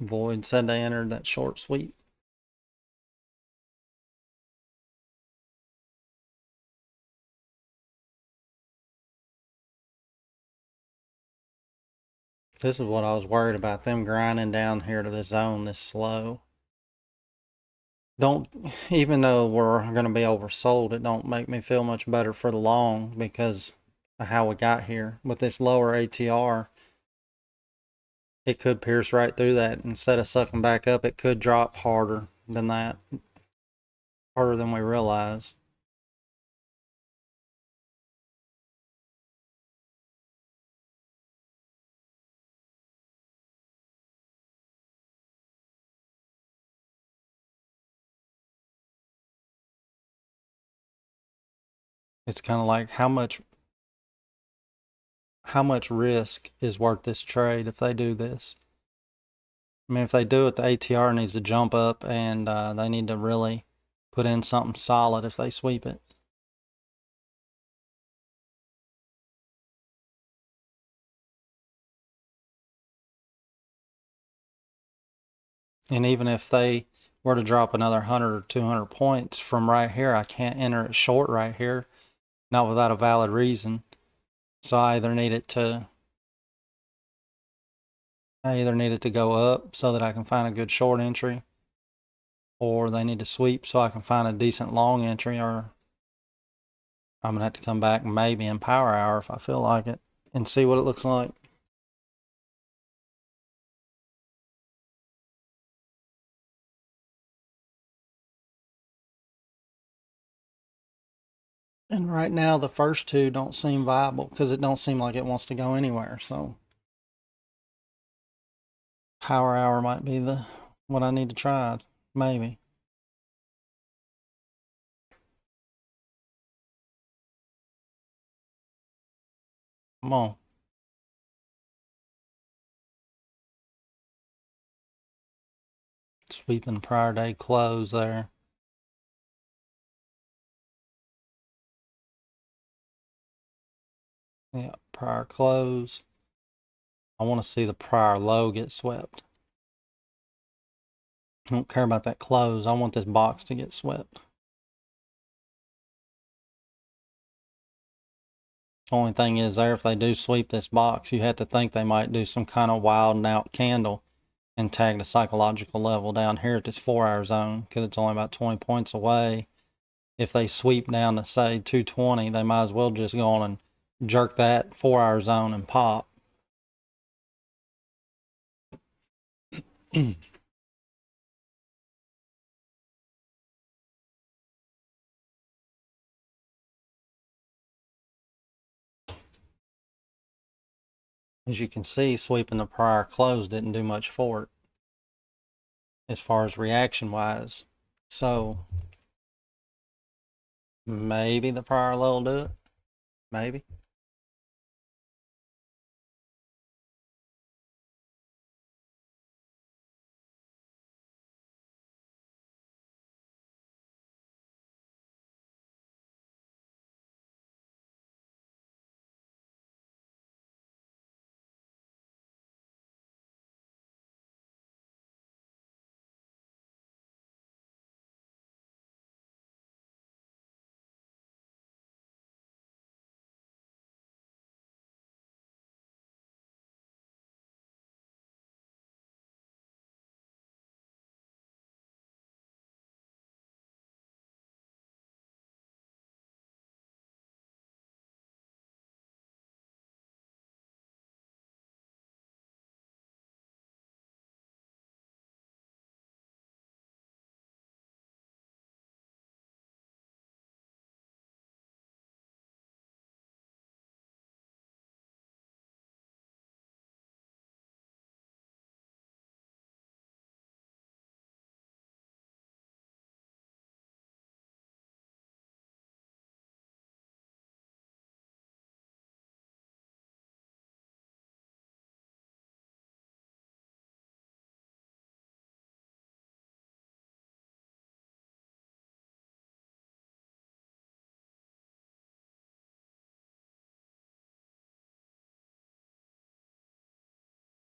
Void said they entered that short sweep. This is what I was worried about, them grinding down here to this zone this slow. Don't, even though we're going to be oversold, it don't make me feel much better for the long because of how we got here. With this lower ATR, it could pierce right through that. Instead of sucking back up, it could drop harder than that. Harder than we realize. It's kind of like how much risk is worth this trade if they do this. I mean, if they do it, the ATR needs to jump up and they need to really put in something solid if they sweep it. And even if they were to drop another 100 or 200 points from right here, I can't enter it short right here, not without a valid reason. So I either need it to go up so that I can find a good short entry, or they need to sweep so I can find a decent long entry, or I'm going to have to come back maybe in power hour if I feel like it and see what it looks like. And right now, the first two don't seem viable because it don't seem like it wants to go anywhere. So power hour might be what I need to try, maybe. Come on. Sweeping prior day close there. Yeah, prior close. I want to see the prior low get swept. I don't care about that close. I want this box to get swept. Only thing is there, if they do sweep this box, you have to think they might do some kind of wild and out candle and tag the psychological level down here at this 4-hour zone, because it's only about 20 points away. If they sweep down to say 220, they might as well just go on and jerk that 4-hour zone and pop. As you can see, sweeping the prior close didn't do much for it as far as reaction wise. So maybe the prior low will do it. Maybe.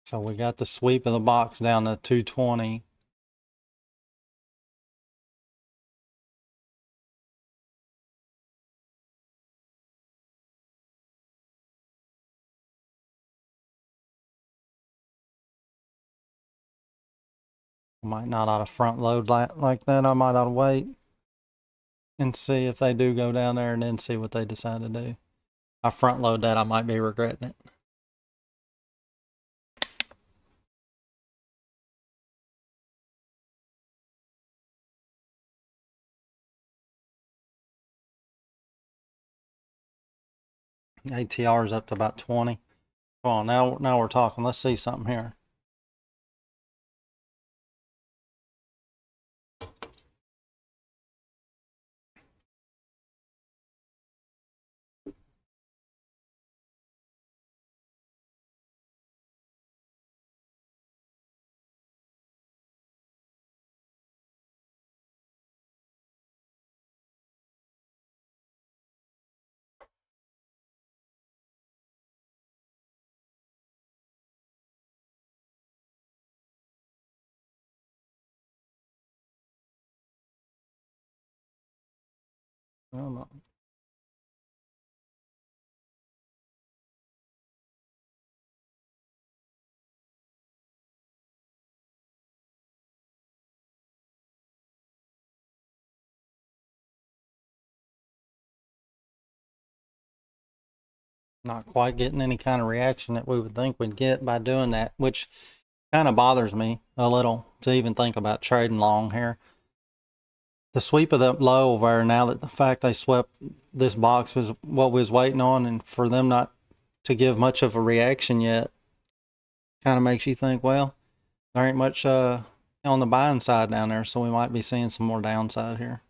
So we got the sweep of the box down to 220. Might not ought to front load like that. I might ought to wait and see if they do go down there and then see what they decide to do. If I front load that, I might be regretting it. ATR is up to about 20. Well, now we're talking. Let's see something here. Not quite getting any kind of reaction that we would think we'd get by doing that, which kind of bothers me a little to even think about trading long here. The sweep of that low over there, now that the fact they swept this box was what we was waiting on, and for them not to give much of a reaction yet, kind of makes you think, well, there ain't much on the buying side down there, so we might be seeing some more downside here.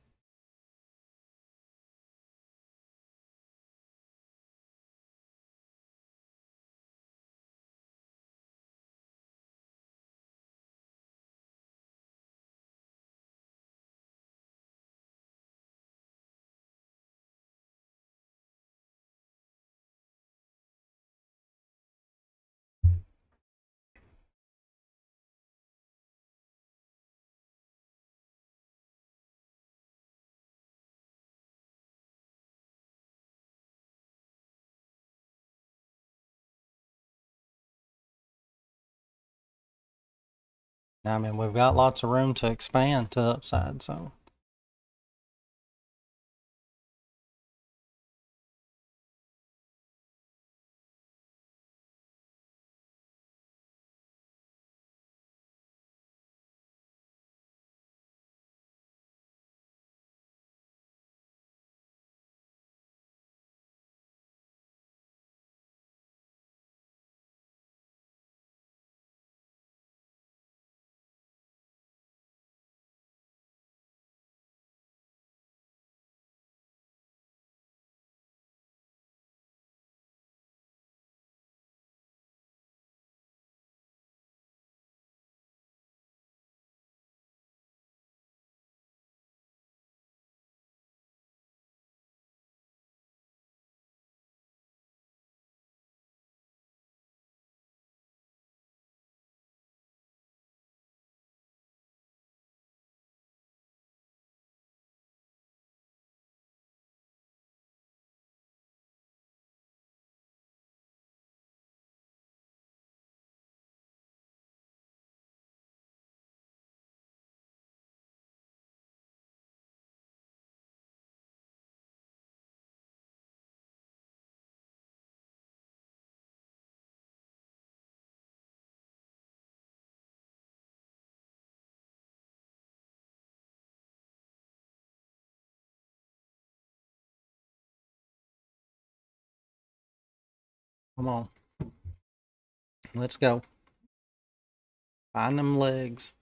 I mean, we've got lots of room to expand to the upside, so. Come on. Let's go. Find them legs.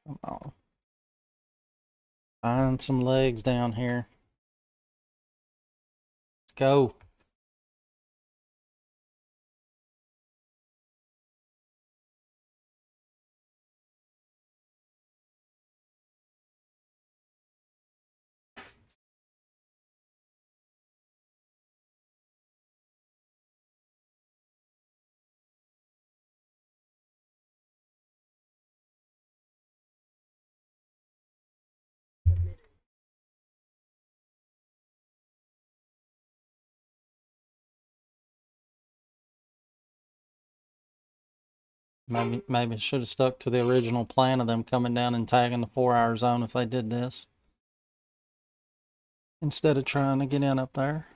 Come on. Find some legs down here. Let's go. Maybe should have stuck to the original plan of them coming down and tagging the 4-hour zone if they did this, instead of trying to get in up there.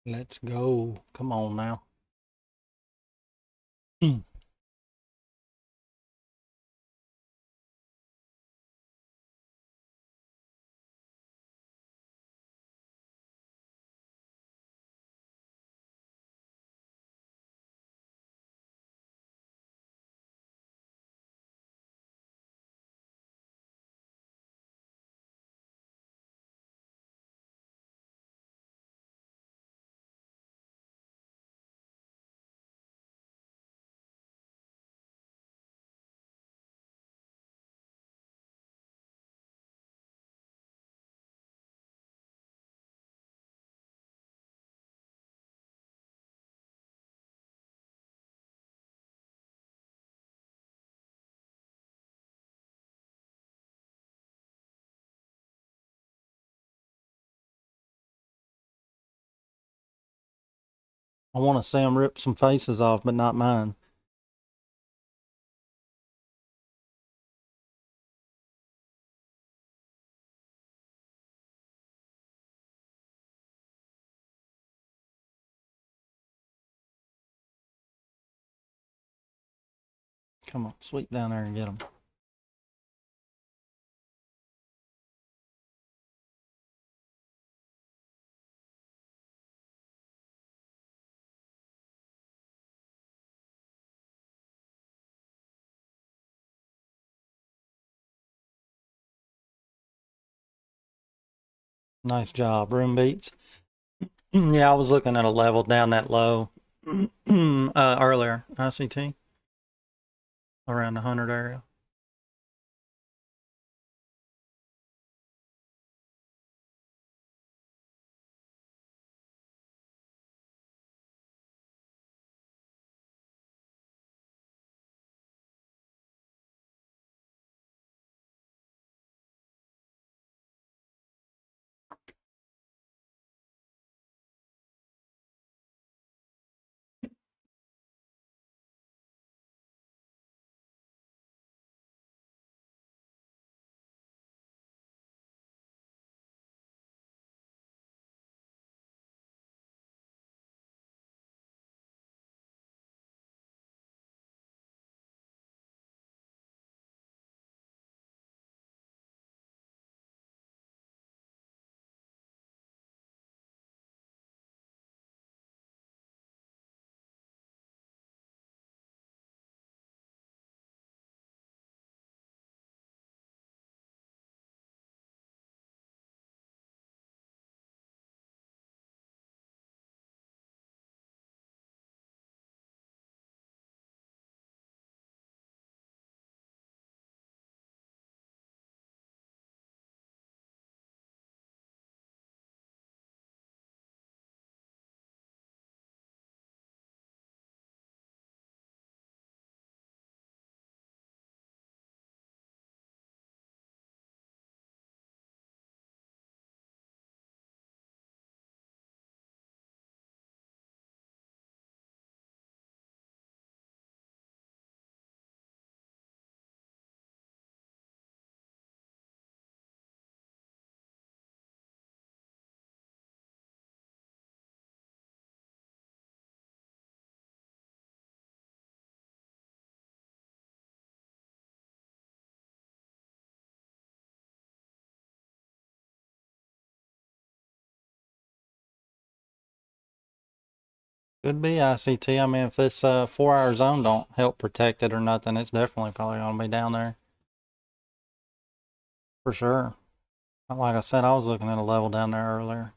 Let's go. Come on now. I want to see them rip some faces off, but not mine. Come on, sweep down there and get them. Nice job, room beats. Yeah, I was looking at a level down that low earlier, ICT, around the 100 area. Could be ICT. I mean, if this 4-hour zone don't help protect it or nothing, it's definitely probably going to be down there. For sure. Like I said, I was looking at a level down there earlier.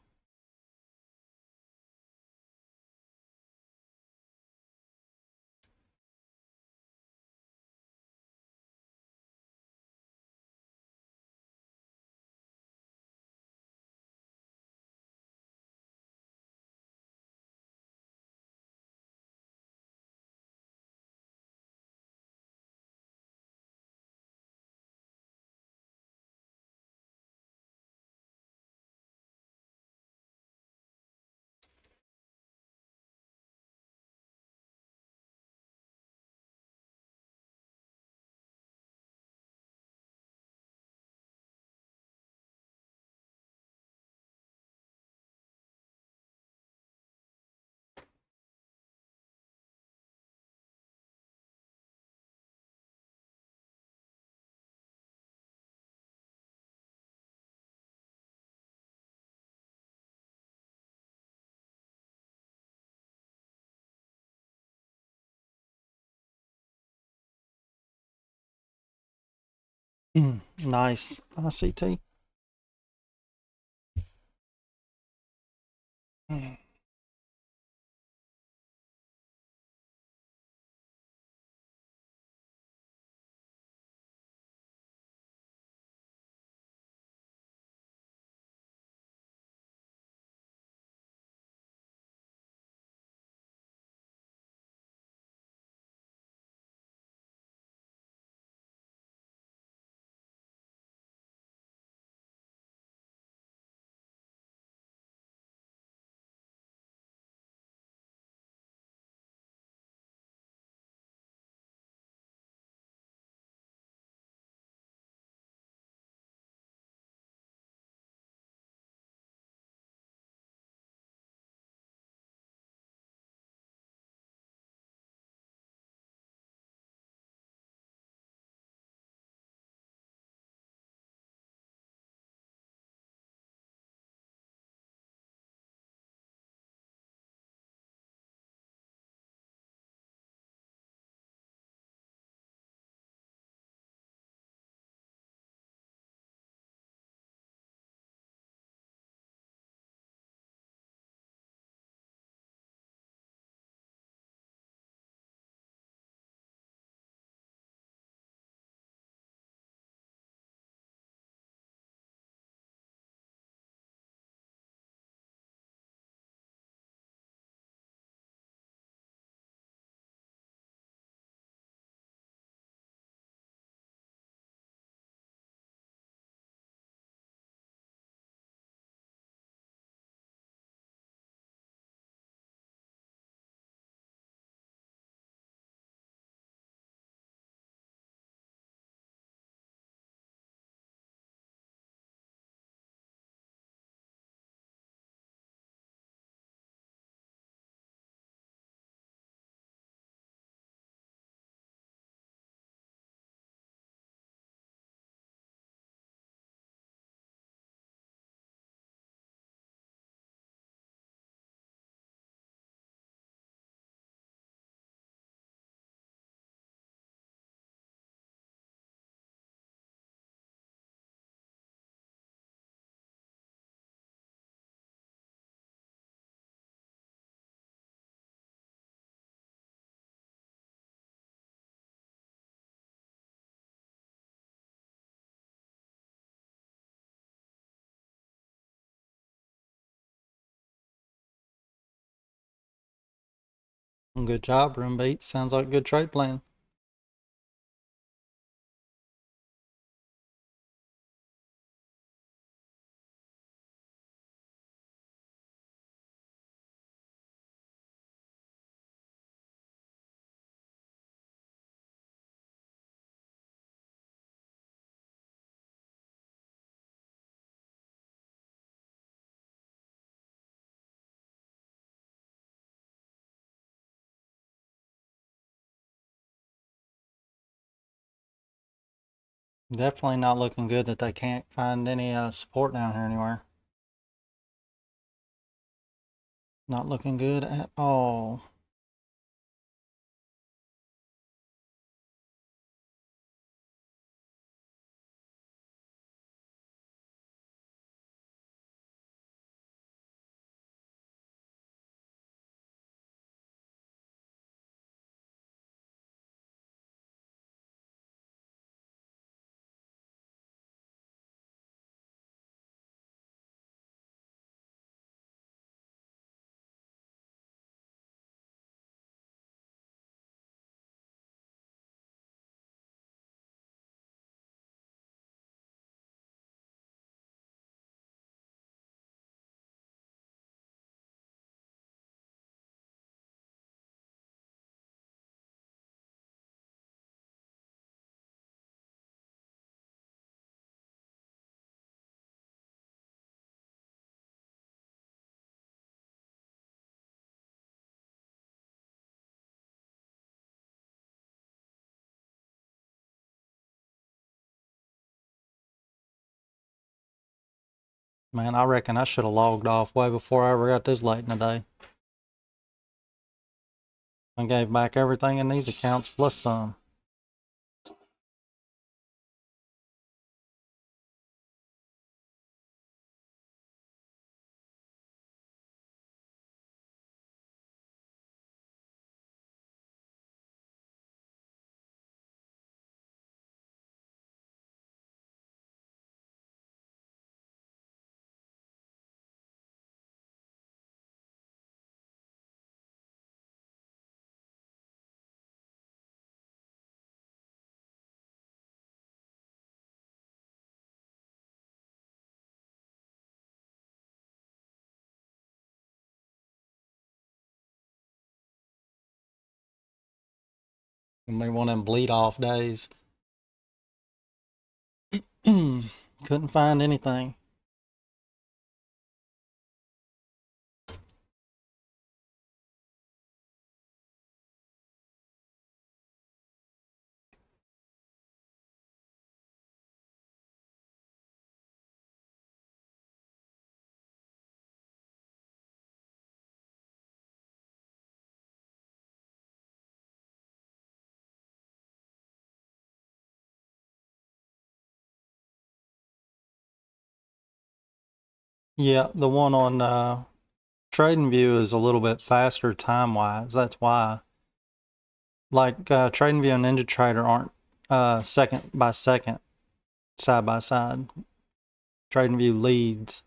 Nice ICT. Good job, Room Beat. Sounds like a good trade plan. Definitely not looking good that they can't find any support down here anywhere. Not looking good at all. Man, I reckon I should have logged off way before I ever got this late in the day. I gave back everything in these accounts plus some. And they one of them bleed off days. Couldn't find anything. Yeah, the one on TradingView is a little bit faster time-wise. That's why. Like TradingView and NinjaTrader aren't second by second, side by side. TradingView leads.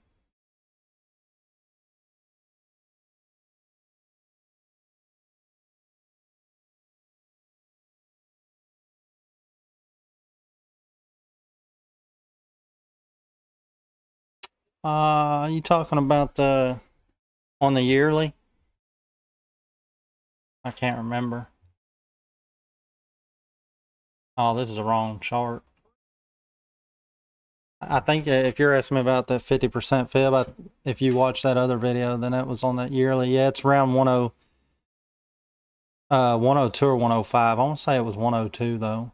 You talking about the on the yearly? I can't remember. Oh, this is the wrong chart. I think if you're asking me about the 50% fib, if you watch that other video, then it was on that yearly. Yeah, it's around 102 or 105. I want to say it was 102 though.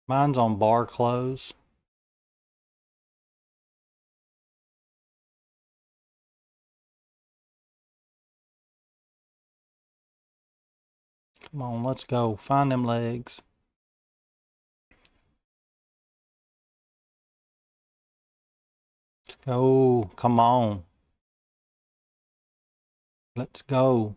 Mine's on bar close. Come on, let's go. Find them legs. Go. Come on. Let's go.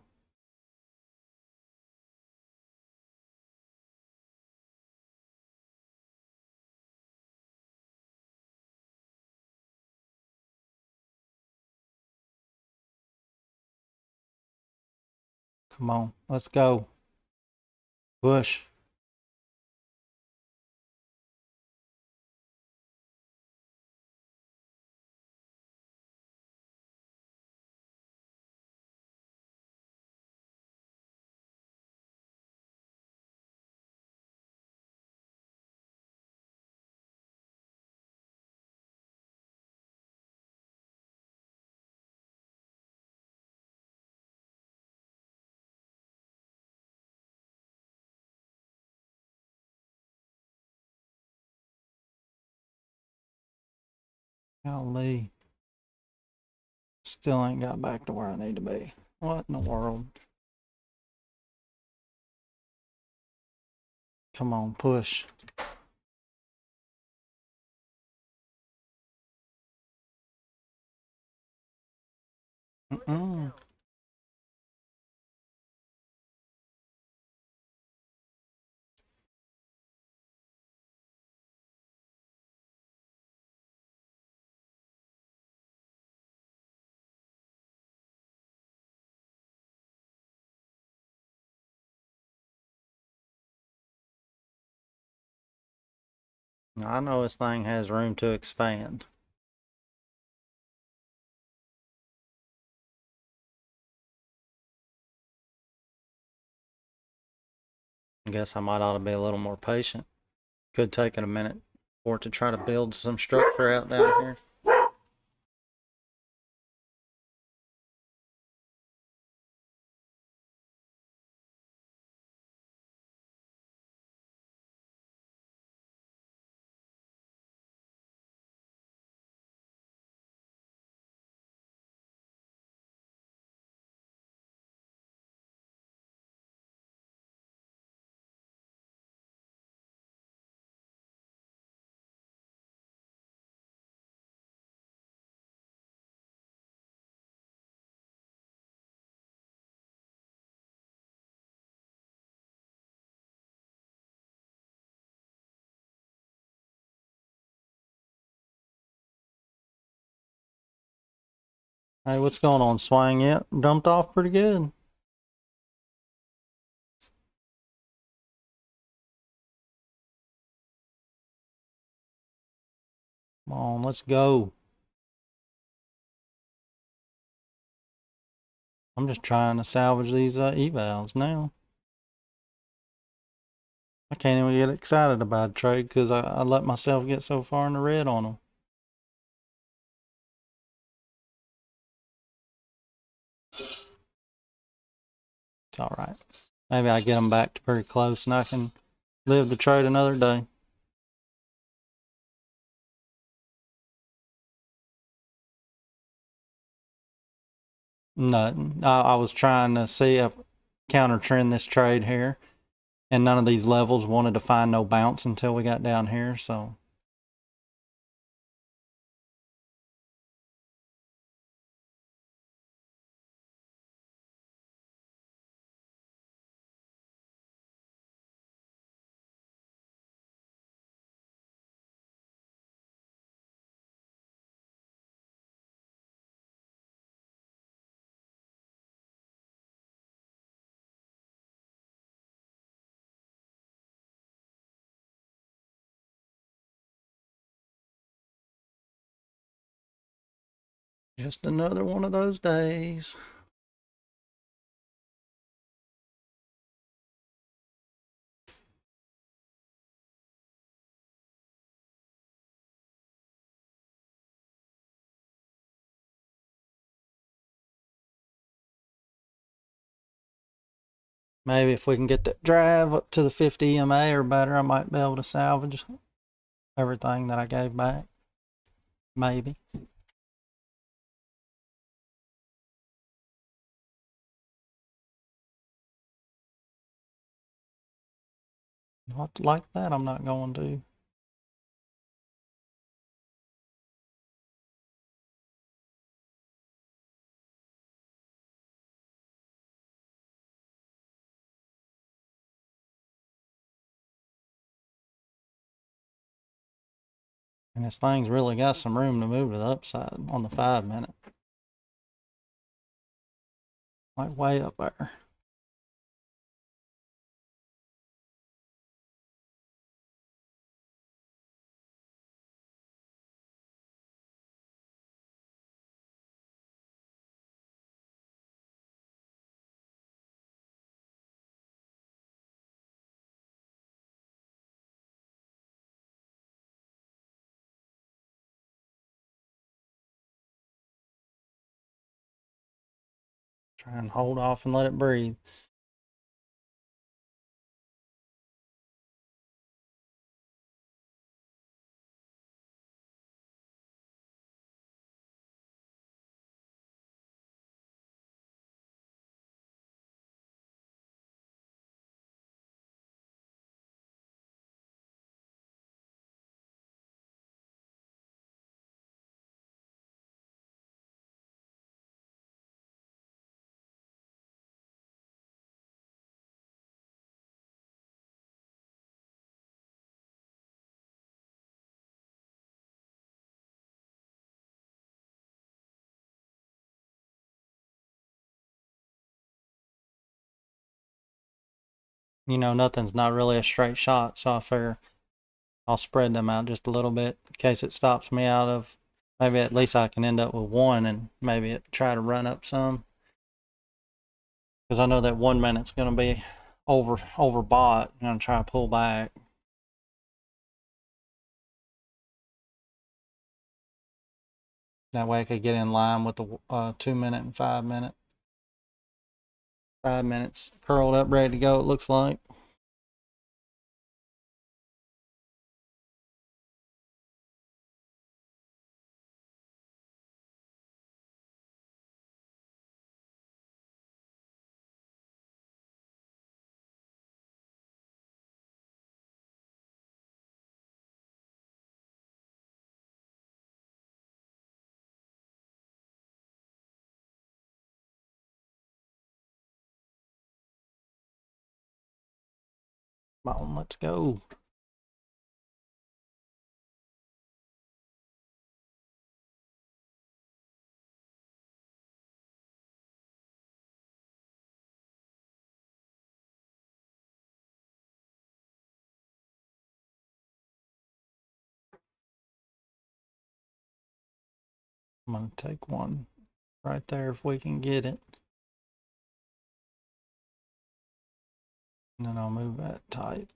Come on. Let's go. Push. Golly. Still ain't got back to where I need to be. What in the world? Come on, push. Mm-mm. I know this thing has room to expand. I guess I might ought to be a little more patient. Could take it a minute for it to try to build some structure out down here. Hey, what's going on, Swang? Yet dumped off pretty good. Come on, let's go. I'm just trying to salvage these evals now. I can't even get excited about a trade because I let myself get so far in the red on them. It's all right. Maybe I get them back to pretty close and I can live to trade another day. Nothing. I was trying to see a counter trend this trade here, and none of these levels wanted to find no bounce until we got down here, so. Just another one of those days. Maybe if we can get that drive up to the 50 EMA or better, I might be able to salvage everything that I gave back. Maybe. Not like that, I'm not going to. And this thing's really got some room to move to the upside on the 5 minute. Like way up there. Try and hold off and let it breathe. You know, nothing's not really a straight shot, so I figure I'll spread them out just a little bit in case it stops me out of, maybe at least I can end up with one and maybe try to run up some. Because I know that 1 minute's going to be overbought. I'm going to try to pull back. That way I could get in line with the 2 minute and 5 minute. 5 minutes curled up, ready to go, it looks like. Come on, let's go. I'm going to take one right there if we can get it. And then I'll move that tight.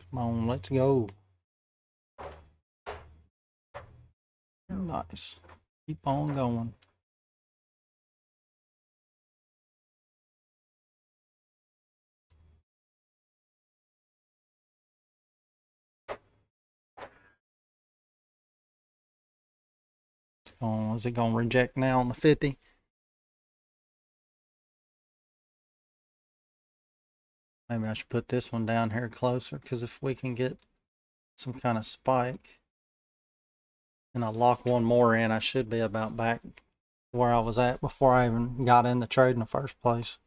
Come on, let's go. Nice. Keep on going. Is it going to reject now on the 50? Maybe I should put this one down here closer, because if we can get some kind of spike and I lock one more in, I should be about back where I was at before I even got in the trade in the first place.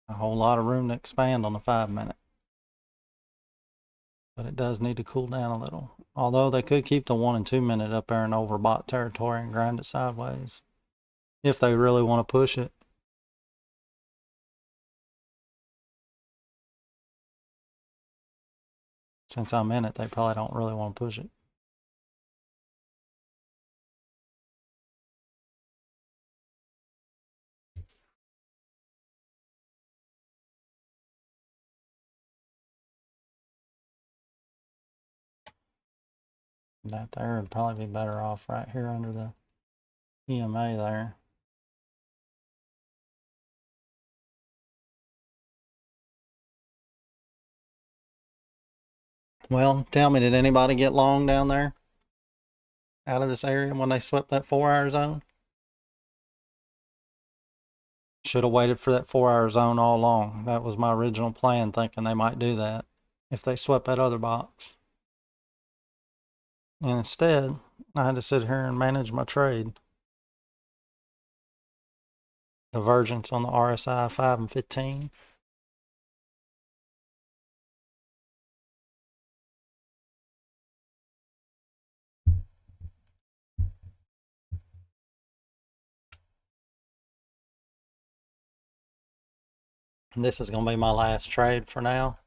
A whole lot of room to expand on the 5 minute. But it does need to cool down a little. Although they could keep the 1 and 2 minute up there in overbought territory and grind it sideways, if they really want to push it. Since I'm in it, they probably don't really want to push it. That there would probably be better off right here under the EMA there. Well, tell me, did anybody get long down there out of this area when they swept that 4-hour zone? Should have waited for that 4-hour zone all along. That was my original plan, thinking they might do that if they swept that other box. And instead, I had to sit here and manage my trade. Divergence on the RSI 5 and 15. And this is going to be my last trade for now.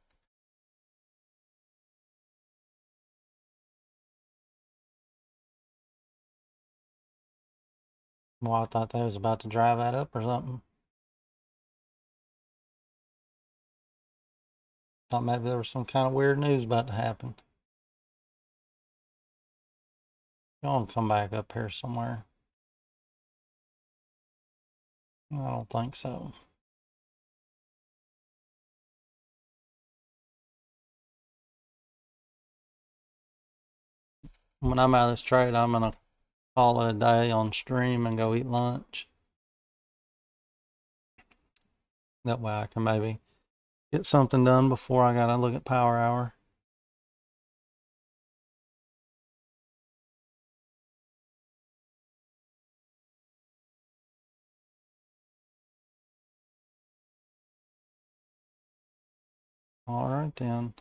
Well, I thought they was about to drive that up or something. Thought maybe there was some kind of weird news about to happen. Going to come back up here somewhere. I don't think so. When I'm out of this trade, I'm going to call it a day on stream and go eat lunch. That way I can maybe get something done before I got to look at power hour. All right then.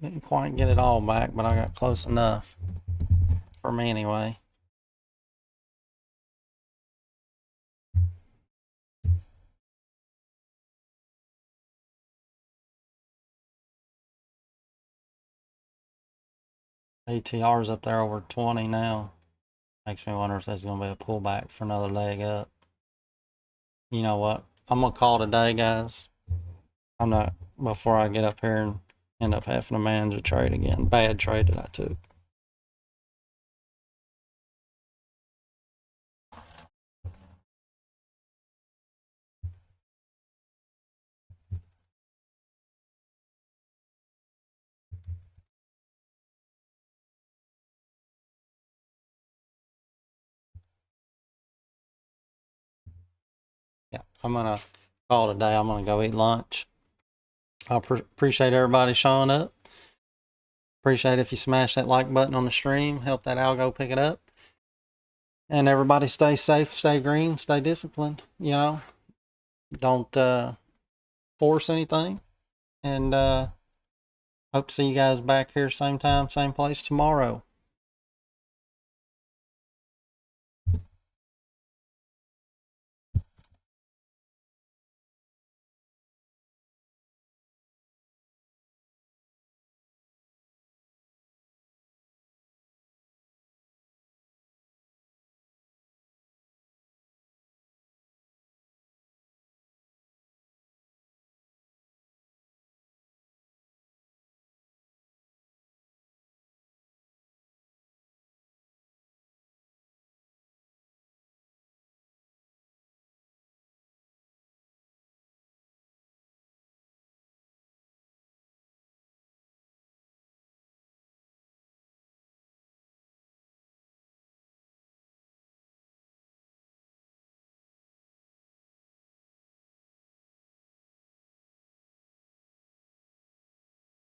Didn't quite get it all back, but I got close enough. For me anyway. ATR's up there over 20 now. Makes me wonder if there's going to be a pullback for another leg up. You know what? I'm going to call it a day, guys. I'm not, before I get up here and end up having to manage a trade again. Bad trade that I took. Yeah, I'm going to call it a day. I'm going to go eat lunch. I appreciate everybody showing up. Appreciate if you smash that like button on the stream. Help that algo pick it up. And everybody stay safe, stay green, stay disciplined. You know, don't force anything. And hope to see you guys back here same time, same place tomorrow.